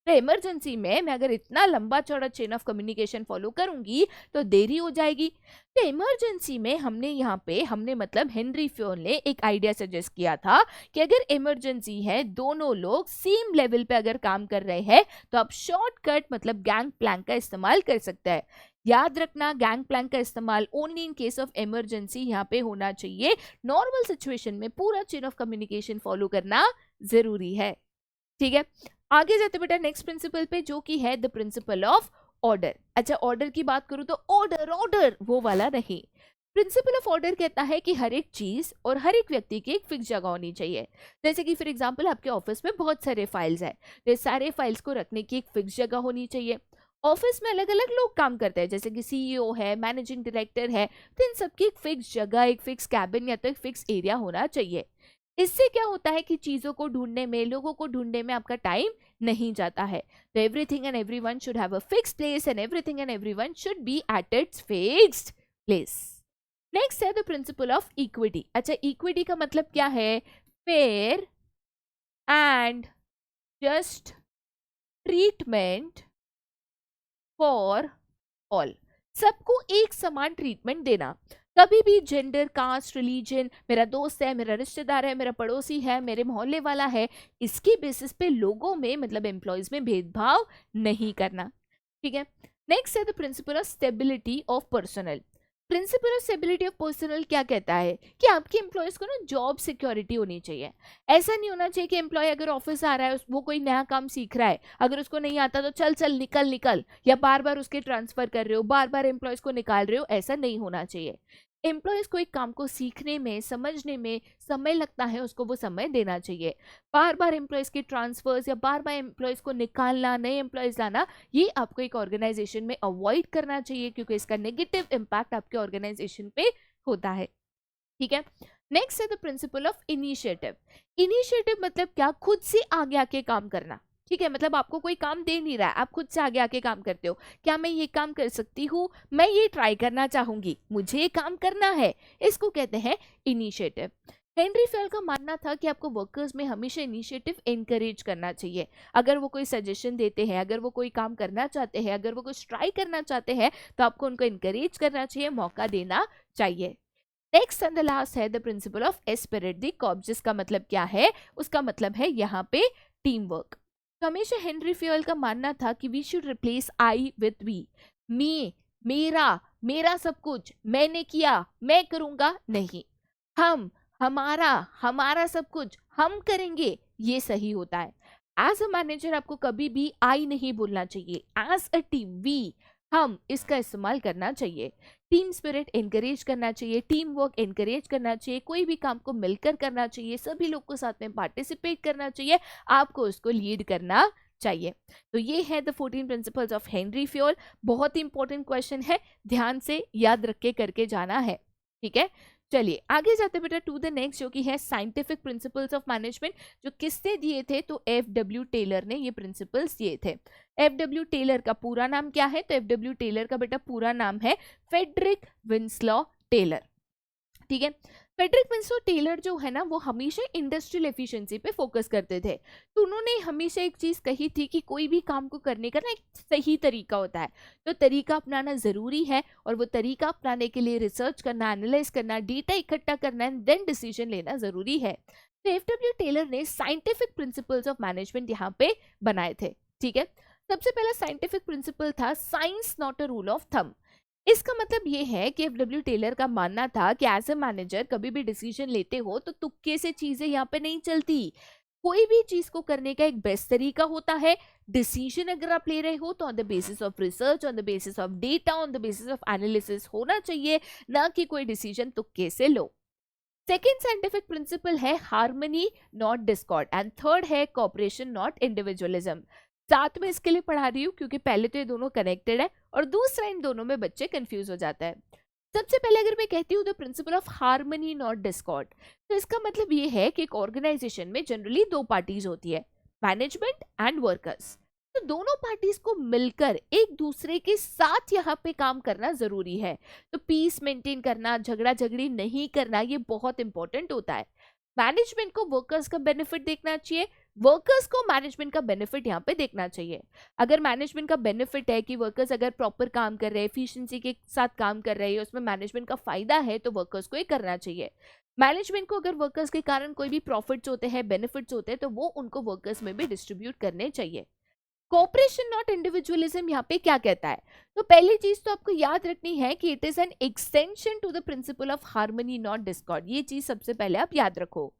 तो इमरजेंसी में मैं अगर इतना लंबा चौड़ा चेन ऑफ कम्युनिकेशन फॉलो करूंगी तो देरी हो जाएगी। तो इमरजेंसी में हमने मतलब हेनरी फ्योल ने एक आइडिया सजेस्ट किया था कि अगर इमरजेंसी है, दोनों लोग सेम लेवल पे अगर काम कर रहे हैं, तो आप शॉर्टकट मतलब गैंग प्लैंक का इस्तेमाल कर सकते हैं। याद रखना, गैंग प्लैंक का इस्तेमाल only in case of emergency यहाँ पे होना चाहिए। नॉर्मल सिचुएशन में पूरा चेन ऑफ कम्युनिकेशन फॉलो करना जरूरी है। ठीक है, आगे जाते बेटा नेक्स्ट प्रिंसिपल पे, जो कि है द प्रिंसिपल ऑफ ऑर्डर। अच्छा, ऑर्डर की बात करूं तो ऑर्डर वो वाला नहीं। प्रिंसिपल ऑफ ऑर्डर कहता है कि हर एक चीज और हर एक व्यक्ति की एक फिक्स जगह होनी चाहिए। जैसे कि फॉर एग्जांपल आपके ऑफिस में बहुत सारे फाइल्स है, तो सारे फाइल्स को रखने की एक फिक्स जगह होनी चाहिए। ऑफिस में अलग अलग लोग काम करते हैं, जैसे कि सीईओ है, मैनेजिंग डायरेक्टर है, तो इन सबकी एक फिक्स जगह, एक फिक्स कैबिन या तो एक फिक्स एरिया होना चाहिए। इससे क्या होता है कि चीजों को ढूंढने में, लोगों को ढूंढने में आपका टाइम नहीं जाता है। तो everything and everyone should have a fixed place and everything and everyone should be at its fixed place. Next है द प्रिंसिपल ऑफ इक्विटी। अच्छा, इक्विटी का मतलब क्या है? Fair and just treatment for all, सबको एक समान ट्रीटमेंट देना। कभी भी जेंडर, कास्ट, रिलीजन, मेरा दोस्त है, मेरा रिश्तेदार है, मेरा पड़ोसी है, मेरे मोहल्ले वाला है, इसके बेसिस पे लोगों में मतलब एम्प्लॉयज में भेदभाव नहीं करना। ठीक है, नेक्स्ट है the principle of stability of personal. Principle of stability of personal क्या कहता है कि आपके एम्प्लॉयज को ना जॉब सिक्योरिटी होनी चाहिए। ऐसा नहीं होना चाहिए कि एम्प्लॉय अगर ऑफिस आ रहा है, वो कोई नया काम सीख रहा है, अगर उसको नहीं आता तो चल चल निकल निकल, या बार बार उसके ट्रांसफर कर रहे हो, बार बार एम्प्लॉयज को निकाल रहे हो। ऐसा नहीं होना चाहिए। एम्प्लॉयज को एक काम को सीखने में, समझने में समय लगता है, उसको वो समय देना चाहिए। बार बार एम्प्लॉयज के ट्रांसफर्स या बार बार एम्प्लॉयज को निकालना, नए एम्प्लॉयज लाना, ये आपको एक ऑर्गेनाइजेशन में अवॉइड करना चाहिए, क्योंकि इसका नेगेटिव इम्पैक्ट आपके ऑर्गेनाइजेशन पे होता है। ठीक है, नेक्स्ट है the principle of initiative. Initiative मतलब क्या? खुद से आगे आके काम करना। ठीक है, मतलब आपको कोई काम दे नहीं रहा है, आप खुद से आगे आके काम करते हो। क्या मैं ये काम कर सकती हूँ? मैं ये ट्राई करना चाहूंगी, मुझे ये काम करना है, इसको कहते हैं इनिशिएटिव। हेनरी फेल का मानना था कि आपको वर्कर्स में हमेशा इनिशिएटिव एनकरेज करना चाहिए। अगर वो कोई सजेशन देते हैं, अगर वो कोई काम करना चाहते हैं, अगर वो कुछ ट्राई करना चाहते हैं, तो आपको उनको एनकरेज करना चाहिए, मौका देना चाहिए। नेक्स्ट एंड द लास्ट है the principle of esprit de corps, जिसका मतलब क्या है? उसका मतलब है यहाँ पे टीम वर्क। हमेशा हेनरी फ्योल का मानना था कि we should replace I with we. Me, मेरा, मेरा सब कुछ, मैंने किया, मैं करूंगा, नहीं। हम, हमारा, हमारा सब कुछ, हम करेंगे, ये सही होता है। एज अ मैनेजर आपको कभी भी आई नहीं बोलना चाहिए। एज अ टीम, वी, हम, इसका इस्तेमाल करना चाहिए। टीम स्पिरिट एनकरेज करना चाहिए, टीम वर्क एनकरेज करना चाहिए, कोई भी काम को मिलकर करना चाहिए, सभी लोग को साथ में पार्टिसिपेट करना चाहिए, आपको उसको लीड करना चाहिए। तो ये है the 14 principles of Henri Fayol. बहुत ही इंपॉर्टेंट क्वेश्चन है, ध्यान से याद रख के करके जाना है। ठीक है, चलिए आगे जाते बेटा टू द नेक्स्ट, जो कि है साइंटिफिक प्रिंसिपल्स ऑफ मैनेजमेंट। जो किसने दिए थे? तो एफ.डब्ल्यू. टेलर ने ये प्रिंसिपल्स दिए थे। एफ.डब्ल्यू. टेलर का पूरा नाम क्या है? तो एफ.डब्ल्यू. टेलर का बेटा पूरा नाम है फ्रेडरिक विंस्लॉ टेलर। ठीक है, फ्रेडरिक विंसो टेलर जो है ना वो हमेशा इंडस्ट्रियल एफिशिएंसी पे फोकस करते थे। तो उन्होंने हमेशा एक चीज कही थी कि कोई भी काम को करने का ना एक सही तरीका होता है, तो तरीका अपनाना जरूरी है, और वो तरीका अपनाने के लिए रिसर्च करना, एनालाइज करना, डेटा इकट्ठा करना एंड देन डिसीजन लेना जरूरी है। तो एफ टेलर ने साइंटिफिक प्रिंसिपल्स ऑफ मैनेजमेंट यहाँ पे बनाए थे। ठीक है, सबसे पहला साइंटिफिक प्रिंसिपल था science not a rule of thumb. इसका मतलब ये है कि एफ टेलर का मानना था कि एज ए मैनेजर कभी भी डिसीजन लेते हो तो तुक्के से चीजें यहाँ पे नहीं चलती। कोई भी चीज को करने का एक बेस्ट तरीका होता है। डिसीजन अगर आप ले रहे हो तो on the basis of research, on the basis of data, on the basis of analysis होना चाहिए, ना कि कोई डिसीजन तुक्के से लो। सेकेंड साइंटिफिक प्रिंसिपल है harmony not Discord, and third है कॉपरेशन नॉट इंडिविजुअलिज्म। साथ में इसके लिए पढ़ा रही हूँ क्योंकि पहले तो ये दोनों कनेक्टेड है और दूसरा इन दोनों में बच्चे कंफ्यूज हो जाता है। सबसे पहले अगर मैं कहती हूँ the principle of harmony not Discord, तो इसका मतलब ये है कि एक ऑर्गेनाइजेशन में जनरली दो पार्टीज होती है, मैनेजमेंट एंड वर्कर्स। तो दोनों पार्टीज को मिलकर एक दूसरे के साथ यहाँ पे काम करना जरूरी है। तो पीस मेंटेन करना, झगड़ा झगड़ी नहीं करना, ये बहुत इंपॉर्टेंट होता है। मैनेजमेंट को वर्कर्स का बेनिफिट देखना चाहिए, वर्कर्स को मैनेजमेंट का बेनिफिट यहाँ पे देखना चाहिए। अगर मैनेजमेंट का बेनिफिट है कि वर्कर्स अगर प्रॉपर काम कर रहे हैं, एफिशिएंसी के साथ काम कर रहे हैं, उसमें मैनेजमेंट का फायदा है, तो वर्कर्स को ये करना चाहिए। मैनेजमेंट को अगर वर्कर्स के कारण कोई भी प्रॉफिट्स होते हैं, बेनिफिट्स होते हैं, तो वो उनको वर्कर्स में भी डिस्ट्रीब्यूट करने चाहिए। कोऑपरेशन नॉट इंडिविजुअलिज्म यहाँ पे क्या कहता है? तो पहली चीज तो आपको याद रखनी है कि it is an extension to the principle of harmony not discord. ये चीज सबसे पहले आप याद रखो।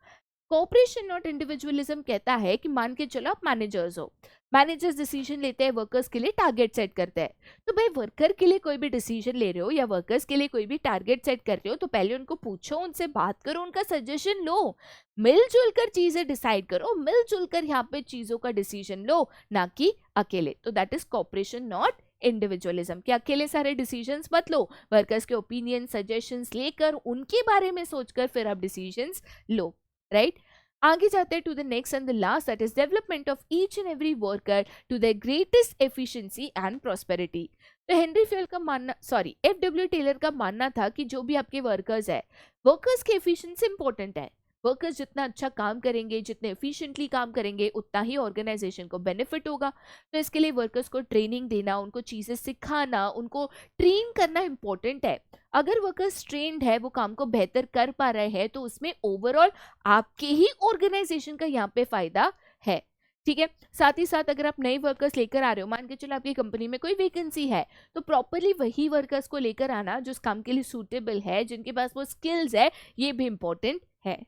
कोऑपरेशन नॉट इंडिविजुअलिज्म कहता है कि मान के चलो आप मैनेजर्स हो, मैनेजर्स डिसीजन लेते हैं, वर्कर्स के लिए टारगेट सेट करते हैं। तो भाई वर्कर के लिए कोई भी डिसीजन ले रहे हो या वर्कर्स के लिए कोई भी टारगेट सेट कर रहे हो, तो पहले उनको पूछो, उनसे बात करो, उनका सजेशन लो, मिलजुल कर चीजें डिसाइड करो, मिलजुल कर यहाँ पे चीजों का डिसीजन लो, ना कि अकेले। तो that is cooperation not individualism, कि अकेले सारे डिसीजंस मत लो, वर्कर्स के ओपिनियन सजेशंस लेकर उनके बारे में सोचकर फिर आप डिसीजंस लो, राइट। आगे जाते हैं to the next and the last, that is development of each and every worker to the greatest efficiency and prosperity. तो हेनरी फेल का मानना, सॉरी एफ टेलर का मानना था कि जो भी आपके वर्कर्स है, वर्कर्स की एफिशिएंसी इंपॉर्टेंट है। वर्कर्स जितना अच्छा काम करेंगे, जितने एफिशिएंटली काम करेंगे, उतना ही ऑर्गेनाइजेशन को बेनिफिट होगा। तो इसके लिए वर्कर्स को ट्रेनिंग देना, उनको चीजें सिखाना, उनको ट्रेन करना इंपॉर्टेंट है। अगर वर्कर्स ट्रेंड है, वो काम को बेहतर कर पा रहे हैं, तो उसमें ओवरऑल आपके ही ऑर्गेनाइजेशन का यहाँ पे फायदा है। ठीक है, साथ ही साथ अगर आप नए वर्कर्स लेकर आ रहे हो, मान के चलो आपकी कंपनी में कोई वैकेंसी है, तो प्रॉपरली वही वर्कर्स को लेकर आना जो उस काम के लिए सूटेबल है, जिनके पास वो स्किल्स है, ये भी इंपॉर्टेंट है।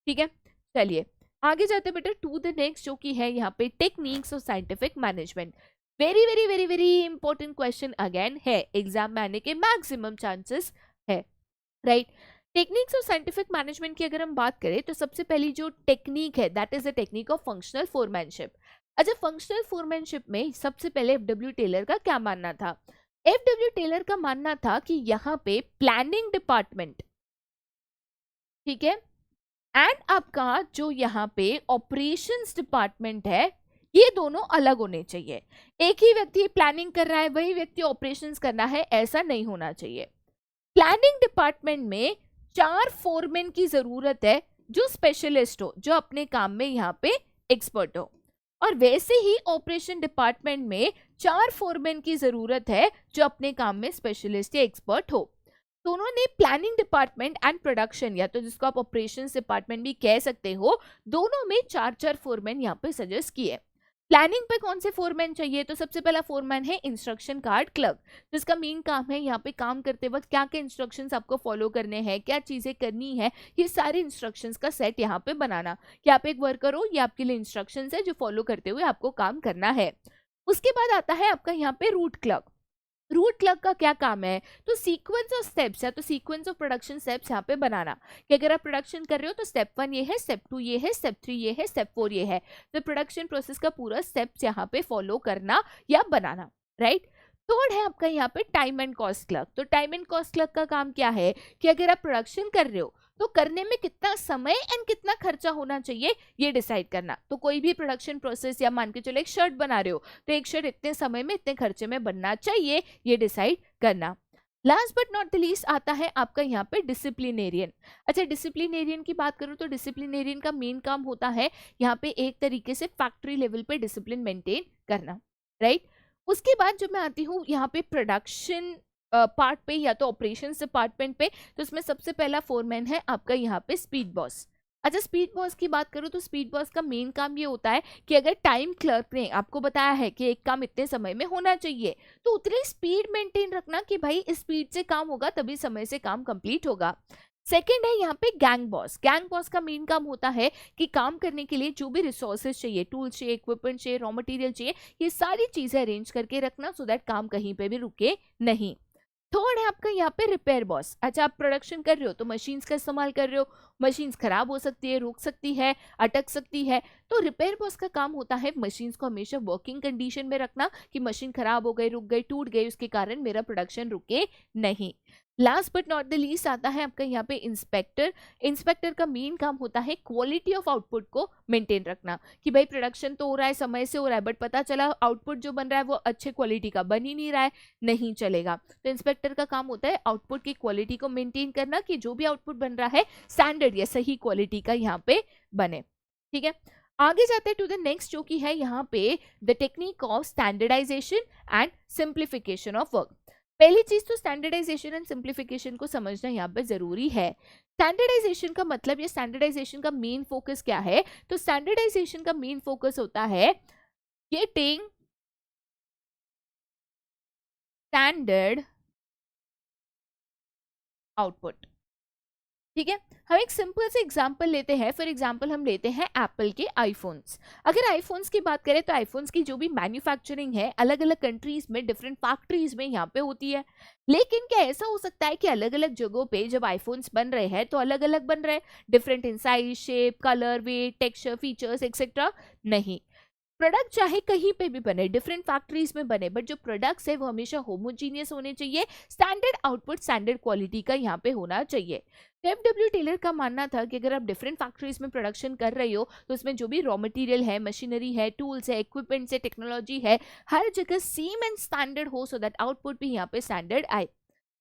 ठीक है, चलिए आगे जाते बेटा टू द नेक्स्ट, जो कि है यहाँ पे techniques of scientific management. Very very very very important question again है, एग्जाम में आने के मैक्सिमम चांसेस है, right. Techniques of scientific management की अगर हम बात करें, तो सबसे पहली जो टेक्निक है that is the technique of functional foremanship. अच्छा, फंक्शनल फोरमैनशिप में सबसे पहले एफ टेलर का क्या मानना था? एफ टेलर का मानना था कि यहाँ पे प्लानिंग डिपार्टमेंट, ठीक है, एंड आपका जो यहाँ पे ऑपरेशंस डिपार्टमेंट है, ये दोनों अलग होने चाहिए। एक ही व्यक्ति प्लानिंग कर रहा है, वही व्यक्ति ऑपरेशंस करना है, ऐसा नहीं होना चाहिए। प्लानिंग डिपार्टमेंट में 4 फोरमैन की जरूरत है जो स्पेशलिस्ट हो, जो अपने काम में यहाँ पे एक्सपर्ट हो, और वैसे ही ऑपरेशन डिपार्टमेंट में 4 फोरमैन की जरूरत है जो अपने काम में स्पेशलिस्ट या एक्सपर्ट हो। तो उन्होंने प्लानिंग डिपार्टमेंट एंड प्रोडक्शन, या तो जिसको आप ऑपरेशंस डिपार्टमेंट भी कह सकते हो, दोनों में 4 फोरमैन यहाँ पे सजेस्ट किए। प्लानिंग पे कौन से फोरमैन चाहिए? तो सबसे पहला फोरमैन है इंस्ट्रक्शन कार्ड क्लर्क, जिसका मेन काम है यहाँ पे काम करते वक्त क्या क्या इंस्ट्रक्शंस आपको फॉलो करने हैं, क्या चीजें करनी है, ये सारे इंस्ट्रक्शंस का सेट यहाँ पे बनाना। कि आप एक वर्कर हो, ये आपके लिए इंस्ट्रक्शंस है जो फॉलो करते हुए आपको काम करना है। उसके बाद आता है आपका यहाँ पे रूट क्लर्क। रूट क्लर्क का क्या काम है? तो सीक्वेंस ऑफ स्टेप्स है, तो सीक्वेंस ऑफ प्रोडक्शन स्टेप्स यहाँ पे बनाना, कि अगर आप प्रोडक्शन कर रहे हो तो स्टेप 1 ये है, स्टेप 2 ये है, स्टेप 3 ये है, स्टेप 4 ये है। तो प्रोडक्शन प्रोसेस का पूरा स्टेप्स यहाँ पे फॉलो करना या बनाना, राइट। थर्ड है आपका यहाँ पे टाइम एंड कॉस्ट क्लर्क। तो टाइम एंड कॉस्ट क्लर्क का काम क्या है कि अगर आप प्रोडक्शन कर रहे हो तो करने में कितना समय एंड कितना खर्चा होना चाहिए ये डिसाइड करना। तो कोई भी प्रोडक्शन प्रोसेस, या मान के चलो एक शर्ट बना रहे हो, तो एक शर्ट इतने समय में इतने खर्चे में बनना चाहिए, ये डिसाइड करना। Last but not the least आता है आपका यहाँ पे डिसिप्लिनेरियन। अच्छा, डिसिप्लिनेरियन की बात करूँ तो डिसिप्लिनेरियन का मेन काम होता है यहाँ पे एक तरीके से फैक्ट्री लेवल पे डिसिप्लिन मेंटेन करना, राइट। उसके बाद जब मैं आती हूँ यहाँ पे प्रोडक्शन पार्ट पे या तो ऑपरेशन डिपार्टमेंट पे, तो उसमें सबसे पहला फोरमैन है आपका यहाँ पे स्पीड बॉस। अच्छा, स्पीड बॉस की बात करूँ तो स्पीड बॉस का मेन काम ये होता है कि अगर टाइम क्लर्क ने आपको बताया है कि एक काम इतने समय में होना चाहिए, तो उतनी स्पीड मेंटेन रखना कि भाई इस स्पीड से काम होगा तभी समय से काम कंप्लीट होगा। सेकेंड है यहाँ पे गैंग बॉस। गैंग बॉस का मेन काम होता है कि काम करने के लिए जो भी रिसोर्सेज चाहिए, टूल्स चाहिए, इक्विपमेंट चाहिए, रॉ मटेरियल चाहिए, ये सारी चीजें अरेंज करके रखना सो दैट काम कहीं पे भी रुके नहीं। थर्ड है आपका यहाँ पे रिपेयर बॉस। अच्छा, आप प्रोडक्शन कर रहे हो तो मशीन्स का इस्तेमाल कर रहे हो, मशीन्स खराब हो सकती है, रुक सकती है, अटक सकती है, तो रिपेयर बॉस का काम होता है मशीन्स को हमेशा वर्किंग कंडीशन में रखना कि मशीन खराब हो गई, रुक गई, टूट गई, उसके कारण मेरा प्रोडक्शन रुके नहीं। Last but not the least आता है आपका यहाँ पे इंस्पेक्टर। इंस्पेक्टर का मेन काम होता है क्वालिटी ऑफ आउटपुट को मेंटेन रखना कि भाई प्रोडक्शन तो हो रहा है, समय से हो रहा है, बट पता चला आउटपुट जो बन रहा है वो अच्छे क्वालिटी का बन ही नहीं रहा है, नहीं चलेगा। तो इंस्पेक्टर का काम होता है आउटपुट की क्वालिटी को मेंटेन करना कि जो भी आउटपुट बन रहा है स्टैंडर्ड या सही क्वालिटी का यहाँ पे बने, ठीक है। आगे जाते हैं टू द नेक्स्ट, जो कि है यहाँ पे the technique of standardization and simplification of work. पहली चीज तो स्टैंडर्डाइजेशन एंड सिंप्लीफिकेशन को समझना यहाँ पे जरूरी है। स्टैंडर्डाइजेशन का मतलब या स्टैंडर्डाइजेशन का मेन फोकस क्या है, तो स्टैंडर्डाइजेशन का मेन फोकस होता है गेटिंग स्टैंडर्ड आउटपुट, ठीक है। हम एक सिंपल से एग्जांपल लेते हैं। फॉर एग्जांपल हम लेते हैं एप्पल के आईफोन्स। अगर आईफोन्स की बात करें तो आईफोन्स की जो भी मैन्युफैक्चरिंग है अलग अलग कंट्रीज में, डिफरेंट फैक्ट्रीज में यहाँ पे होती है। लेकिन क्या ऐसा हो सकता है कि अलग अलग जगहों पे जब आईफोन्स बन रहे हैं तो अलग अलग बन रहे हैं, different in size, shape, colour, weight, texture, features etcetera? नहीं, प्रोडक्ट चाहे कहीं पे भी बने, डिफरेंट फैक्ट्रीज में बने, बट जो प्रोडक्ट्स है वो हमेशा होमोजीनियस होने चाहिए, स्टैंडर्ड आउटपुट, स्टैंडर्ड क्वालिटी का यहाँ पे होना चाहिए। तो एफडब्ल्यू टेलर का मानना था कि अगर आप डिफरेंट फैक्ट्रीज में प्रोडक्शन कर रहे हो तो उसमें जो भी रॉ मटेरियल है, मशीनरी है, टूल्स है, इक्विपमेंट्स है, टेक्नोलॉजी है, हर जगह सेम एंड स्टैंडर्ड हो सो दैट आउटपुट भी यहाँ पे स्टैंडर्ड आए,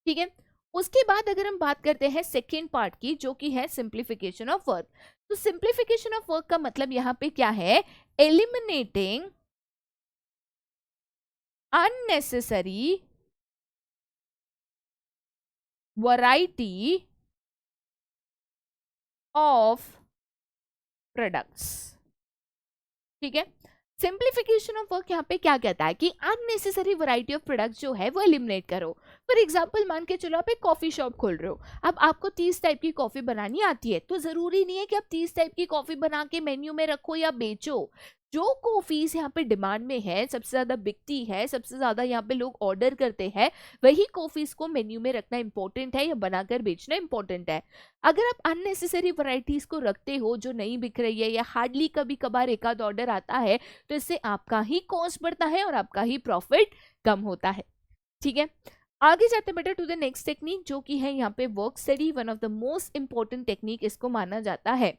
ठीक है। उसके बाद अगर हम बात करते हैं सेकेंड पार्ट की, जो कि है सिंप्लीफिकेशन ऑफ वर्क। तो सिंप्लीफिकेशन ऑफ वर्क का मतलब यहाँ पे क्या है, eliminating unnecessary variety of products, ठीक है। सिंप्लीफिकेशन ऑफ वर्क यहाँ पे क्या कहता है कि अननेसेसरी वैरायटी ऑफ प्रोडक्ट्स जो है वो एलिमिनेट करो। फॉर एग्जांपल मान के चलो आप एक कॉफी शॉप खोल रहे हो, अब आपको 30 टाइप की कॉफी बनानी आती है, तो जरूरी नहीं है कि आप 30 टाइप की कॉफी बना के मेन्यू में रखो या बेचो। जो कॉफीज यहाँ पे डिमांड में है, सबसे ज्यादा बिकती है, सबसे ज्यादा यहाँ पे लोग ऑर्डर करते हैं, वही कॉफीज को मेन्यू में रखना इंपॉर्टेंट है या बनाकर बेचना इंपॉर्टेंट है। अगर आप अननेसेसरी वैरायटीज को रखते हो जो नहीं बिक रही है या हार्डली कभी कभार एक आध ऑर्डर आता है, तो इससे आपका ही कॉस्ट बढ़ता है और आपका ही प्रॉफिट कम होता है, ठीक है। आगे जाते बेटा टू द नेक्स्ट टेक्निक, जो कि है यहाँ पे work study. One of the most important technique इसको माना जाता है।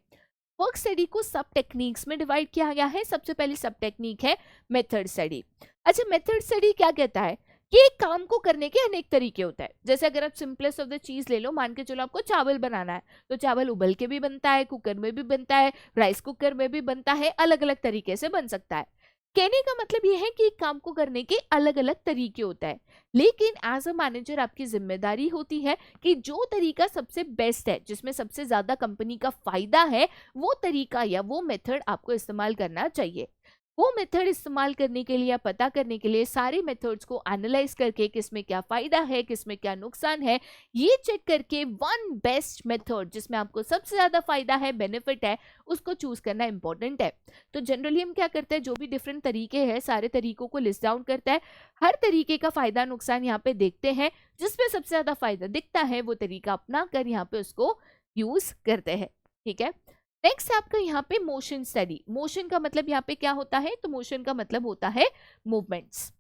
वर्क स्टडी को सब टेक्निक्स में डिवाइड किया गया है। सबसे पहली सब टेक्निक है मेथड स्टडी। अच्छा, मेथड स्टडी क्या कहता है कि एक काम को करने के अनेक तरीके होते हैं। जैसे अगर आप सिंपलेस्ट ऑफ द चीज ले लो, मान के चलो आपको चावल बनाना है, तो चावल उबल के भी बनता है, कुकर में भी बनता है, राइस कुकर में भी बनता है, अलग अलग तरीके से बन सकता है। कहने का मतलब यह है कि एक काम को करने के अलग अलग तरीके होता है, लेकिन एज अ मैनेजर आपकी जिम्मेदारी होती है कि जो तरीका सबसे बेस्ट है, जिसमें सबसे ज्यादा कंपनी का फायदा है, वो तरीका या वो मेथड आपको इस्तेमाल करना चाहिए। वो मेथड इस्तेमाल करने के लिए या पता करने के लिए सारे मेथड्स को एनालाइज करके किसमें क्या फायदा है, किसमें क्या नुकसान है, ये चेक करके वन बेस्ट मेथड जिसमें आपको सबसे ज्यादा फायदा है, बेनिफिट है, उसको चूज करना इंपॉर्टेंट है। तो जनरली हम क्या करते हैं, जो भी डिफरेंट तरीके हैं सारे तरीकों को लिस्ट डाउन करता है, हर तरीके का फायदा नुकसान यहाँ पे देखते हैं, जिसमें सबसे ज्यादा फायदा दिखता है वो तरीका अपना कर यहाँ पे उसको यूज करते हैं, ठीक है। नेक्स्ट है आपका यहाँ पे मोशन स्टडी। मोशन का मतलब यहाँ पे क्या होता है, तो मोशन का मतलब होता है मूवमेंट्स,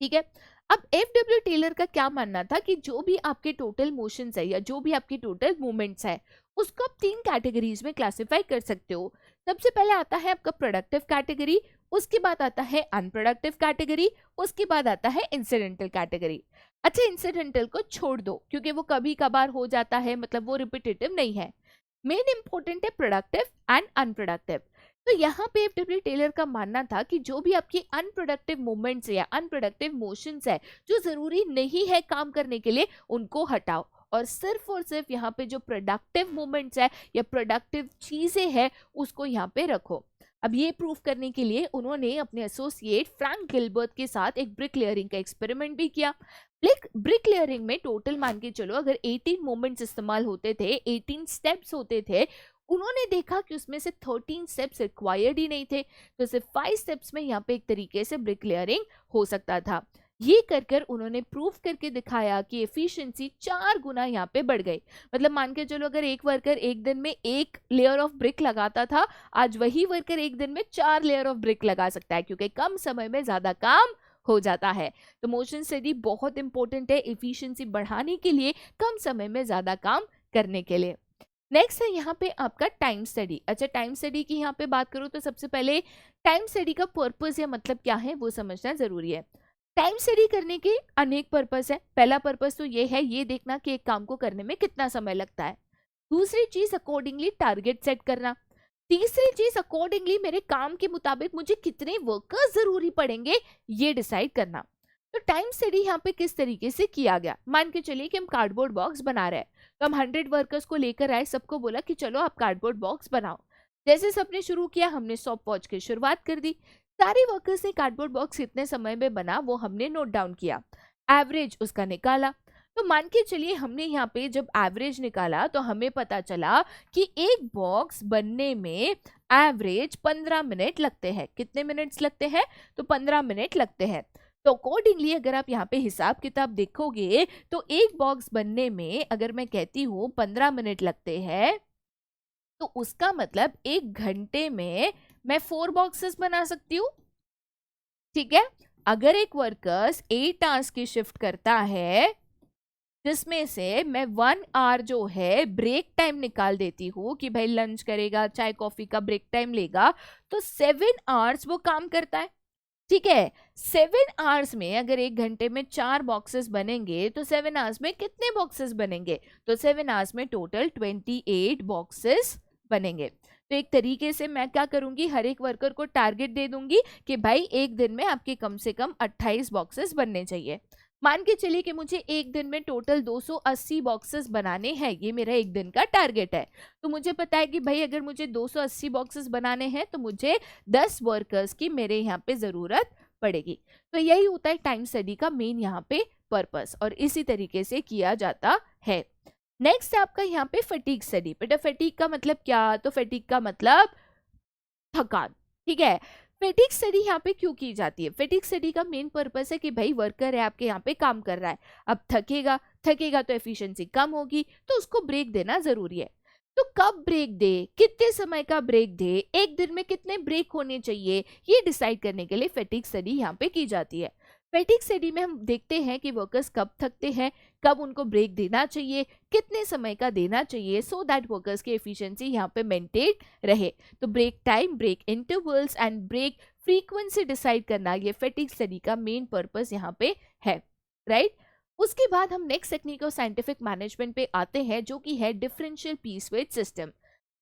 ठीक है। अब एफडब्ल्यू टेलर का क्या मानना था कि जो भी आपके टोटल मोशंस है या जो भी आपकी टोटल मूवमेंट्स है, उसको आप 3 कैटेगरीज में क्लासिफाई कर सकते हो। सबसे पहले आता है आपका प्रोडक्टिव कैटेगरी, उसके बाद आता है अनप्रोडक्टिव कैटेगरी, उसके बाद आता है इंसिडेंटल कैटेगरी। अच्छा, इंसिडेंटल को छोड़ दो क्योंकि वो कभी कभार हो जाता है, मतलब वो रिपीटेटिव नहीं है। मेन इंपॉर्टेंट है प्रोडक्टिव एंड अनप्रोडक्टिव। तो यहाँ पे एफ.डब्ल्यू. टेलर का मानना था कि जो भी आपकी अनप्रोडक्टिव मूवमेंट्स है या अनप्रोडक्टिव मोशंस है जो जरूरी नहीं है काम करने के लिए, उनको हटाओ और सिर्फ यहाँ पे जो प्रोडक्टिव मूवमेंट्स है या प्रोडक्टिव चीजें हैं उसको यहाँ पे रखो। अब ये प्रूव करने के लिए उन्होंने अपने एसोसिएट फ्रैंक गिलबर्ट के साथ एक ब्रिक लेयरिंग का एक्सपेरिमेंट भी किया। ब्रिक लेयरिंग में टोटल मान के चलो अगर 18 मोमेंट्स इस्तेमाल होते थे, 18 स्टेप्स होते थे, उन्होंने देखा कि उसमें से 13 स्टेप्स रिक्वायर्ड ही नहीं थे, तो सिर्फ 5 स्टेप्स में यहाँ पे एक तरीके से ब्रिक लेयरिंग हो सकता था। ये कर उन्होंने प्रूव करके दिखाया कि एफिशिएंसी 4 गुना यहाँ पे बढ़ गई। मतलब मान के चलो अगर एक वर्कर एक दिन में 1 लेयर ऑफ ब्रिक लगाता था, आज वही वर्कर एक दिन में 4 लेयर ऑफ ब्रिक लगा सकता है क्योंकि कम समय में ज्यादा काम हो जाता है। तो मोशन स्टडी बहुत इंपॉर्टेंट है एफिशिएंसी बढ़ाने के लिए, कम समय में ज्यादा काम करने के लिए। नेक्स्ट है यहाँ पे आपका टाइम स्टडी। अच्छा, टाइम स्टडी की यहाँ पे बात करूँ तो सबसे पहले टाइम स्टडी का पर्पस या मतलब क्या है वो समझना जरूरी है। टाइम स्टडी करने के अनेक पर्पस है। पहला पर्पस तो ये है, ये देखना कि एक काम को करने में कितना समय लगता है। दूसरी चीज अकॉर्डिंगली टारगेट सेट करना। तीसरी चीज अकॉर्डिंगली मेरे काम के मुताबिक मुझे कितने वर्कर्स जरूरी पड़ेंगे ये डिसाइड करना। तो टाइम स्टडी यहाँ पे किस तरीके से किया गया, मान के चलिए कि हम कार्डबोर्ड बॉक्स बना रहे हैं, तो हम 100 वर्कर्स को लेकर आए, सबको बोला कि चलो आप कार्डबोर्ड बॉक्स बनाओ। जैसे सबने शुरू किया, हमने स्टॉप वॉच की शुरुआत कर दी। सारे वर्कर्स ने कार्डबोर्ड बॉक्स कितने समय में बना वो हमने नोट डाउन किया, एवरेज उसका निकाला। तो मान के चलिए हमने यहाँ पे जब एवरेज निकाला तो हमें पता चला कि एक बॉक्स बनने में एवरेज 15 मिनट लगते हैं। कितने मिनट्स लगते हैं? तो 15 मिनट लगते हैं। तो अकॉर्डिंगली अगर आप यहाँ पे हिसाब किताब देखोगे तो एक बॉक्स बनने में अगर मैं कहती हूँ 15 मिनट लगते हैं, तो उसका मतलब एक घंटे में मैं 4 बॉक्सेस बना सकती हूँ। ठीक है, अगर एक वर्कर्स 8 आवर्स की शिफ्ट करता है जिसमें से मैं 1 आवर जो है ब्रेक टाइम निकाल देती हूँ कि भाई लंच करेगा, चाय कॉफी का ब्रेक टाइम लेगा, तो 7 आवर्स वो काम करता है। ठीक है, 7 आवर्स में अगर एक घंटे में 4 बॉक्सेस बनेंगे तो 7 आवर्स में कितने बॉक्सेस बनेंगे? तो 7 आवर्स में टोटल 28 बॉक्सेस बनेंगे। तो एक तरीके से मैं क्या करूंगी, हर एक वर्कर को टारगेट दे दूंगी कि भाई एक दिन में आपके कम से कम 28 बॉक्सेस बनने चाहिए। मान के चलिए कि मुझे एक दिन में टोटल 280 बॉक्सेस बनाने हैं, ये मेरा एक दिन का टारगेट है। तो मुझे पता है कि भाई अगर मुझे 280 बॉक्सेस बनाने हैं तो मुझे 10 वर्कर्स की मेरे यहाँ पे ज़रूरत पड़ेगी। तो यही होता है टाइम स्टडी का मेन यहाँ पे पर्पस, और इसी तरीके से किया जाता है। नेक्स्ट है आपका यहाँ पे फटीग स्टडी। बेटा फटीग का मतलब क्या? तो फटीग का मतलब थकान। ठीक है, फैटिग स्टडी यहाँ पे क्यों की जाती है? फैटिग स्टडी का मेन पर्पस है कि भाई वर्कर है आपके यहाँ पे काम कर रहा है, अब थकेगा तो एफिशिएंसी कम होगी, तो उसको ब्रेक देना जरूरी है। तो कब ब्रेक दे, कितने समय का ब्रेक दे, एक दिन में कितने ब्रेक होने चाहिए, ये डिसाइड करने के लिए फैटिग स्टडी यहाँ पे की जाती है। फैटिग स्टडी में हम देखते हैं कि वर्कर्स कब थकते हैं, कब उनको ब्रेक देना चाहिए, कितने समय का देना चाहिए, सो दैट वर्कर्स की एफिशिएंसी यहाँ पे मेंटेन रहे। तो break time, break intervals and break frequency decide करना, ये फैटिग स्टडी का मेन पर्पस यहाँ पे है, राइट। उसके बाद हम next technique of scientific management पे आते हैं जो कि है differential piece wage system.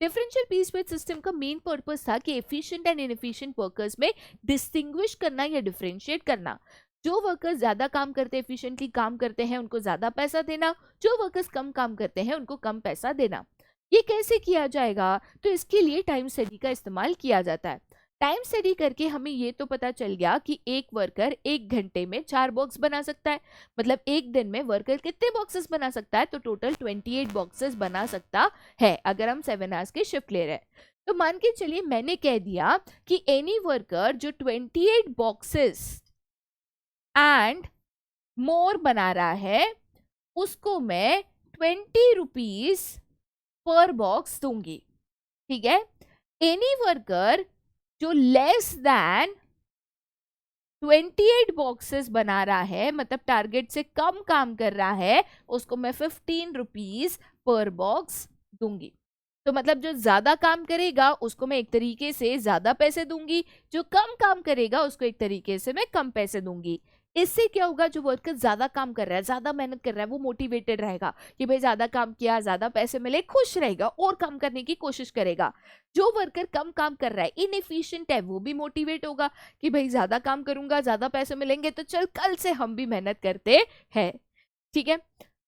Differential piece wage system का मेन पर्पस था कि एफिशिएंट एंड इनएफिशिएंट वर्कर्स में डिस्टिंग्विश करना या डिफरेंशिएट करना। जो वर्कर्स ज्यादा काम करते हैं, एफिशिएंटली काम करते हैं, उनको ज्यादा पैसा देना, जो वर्कर्स कम काम करते हैं उनको कम पैसा देना। ये कैसे किया जाएगा? तो इसके लिए टाइम स्टडी का इस्तेमाल किया जाता है। टाइम स्टडी करके हमें ये तो पता चल गया कि एक वर्कर एक घंटे में 4 बॉक्स बना सकता है, मतलब एक दिन में वर्कर कितने बॉक्सेस बना सकता है? तो टोटल 28 बॉक्सेस बना सकता है अगर हम 7 आवर्स की शिफ्ट ले रहे हैं। तो मान के चलिए मैंने कह दिया कि एनी वर्कर जो 28 बॉक्सेस एंड मोर बना रहा है उसको मैं 20 रुपीज पर बॉक्स दूंगी। ठीक है, एनी वर्कर जो लेस देन 28 बॉक्सेस बना रहा है, मतलब टारगेट से कम काम कर रहा है, उसको मैं 15 रुपीज पर बॉक्स दूंगी। तो मतलब जो ज्यादा काम करेगा उसको मैं एक तरीके से ज्यादा पैसे दूंगी, जो कम काम करेगा उसको एक तरीके से मैं कम पैसे दूंगी। इससे क्या होगा, जो वर्कर ज्यादा काम कर रहा है, ज्यादा मेहनत कर रहा है, वो मोटिवेटेड रहेगा कि भाई ज्यादा काम किया, ज्यादा पैसे मिले, खुश रहेगा और काम करने की कोशिश करेगा। जो वर्कर कम काम कर रहा है, इनएफिशिएंट है, वो भी मोटिवेट होगा कि भाई ज्यादा काम करूंगा, ज्यादा पैसे मिलेंगे, तो चल कल से हम भी मेहनत करते हैं। ठीक है,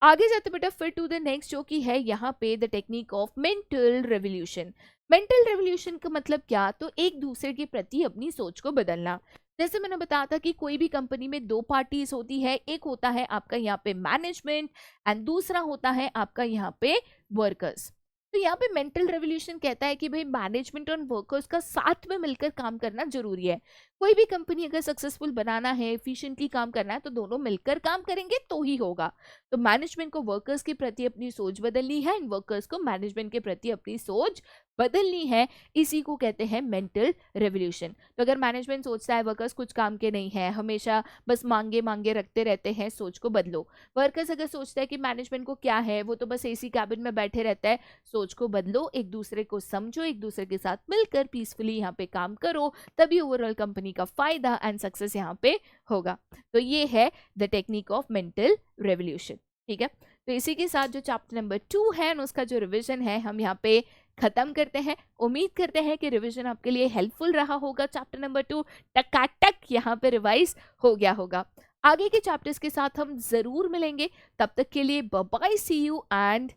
आगे जाते बेटा फिर टू द नेक्स्ट, जो कि है यहाँ पे the technique of mental revolution. Mental revolution का मतलब क्या, तो एक दूसरे के प्रति अपनी सोच को बदलना। जैसे मैंने बताया था कि कोई भी कंपनी में दो पार्टीज होती है, एक होता है आपका यहाँ पे मैनेजमेंट एंड दूसरा होता है आपका यहाँ पे वर्कर्स। तो यहाँ पे मेंटल रेवोल्यूशन कहता है कि भाई मैनेजमेंट और वर्कर्स का साथ में मिलकर काम करना जरूरी है। कोई भी कंपनी अगर सक्सेसफुल बनाना है, एफिशिएंटली काम करना है, तो दोनों मिलकर काम करेंगे तो ही होगा। तो मैनेजमेंट को वर्कर्स के प्रति अपनी सोच बदलनी है एंड वर्कर्स को मैनेजमेंट के प्रति अपनी सोच बदलनी है। इसी को कहते हैं मेंटल रेवोल्यूशन। तो अगर मैनेजमेंट सोचता है वर्कर्स कुछ काम के नहीं है, हमेशा बस मांगे मांगे रखते रहते हैं, सोच को बदलो। वर्कर्स अगर सोचता है कि मैनेजमेंट को क्या है, वो तो बस एसी कैबिन में बैठे रहता है, सोच को बदलो, एक दूसरे को समझो, एक दूसरे के साथ मिलकर पीसफुली यहाँ पे काम करो, तभी ओवरऑल कंपनी का फायदा एंड सक्सेस यहाँ पे होगा। तो ये है the technique of mental revolution. ठीक है, तो इसी के साथ जो चैप्टर नंबर 2 है उसका जो रिवीजन है हम यहाँ पे खत्म करते हैं। उम्मीद करते हैं कि रिवीजन आपके लिए हेल्पफुल रहा होगा। चैप्टर नंबर 2 टकाटक यहाँ पे रिवाइज हो गया होगा। आगे के चैप्टर्स के साथ हम जरूर मिलेंगे, तब तक के लिए bye bye, see you and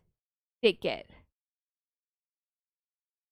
take care.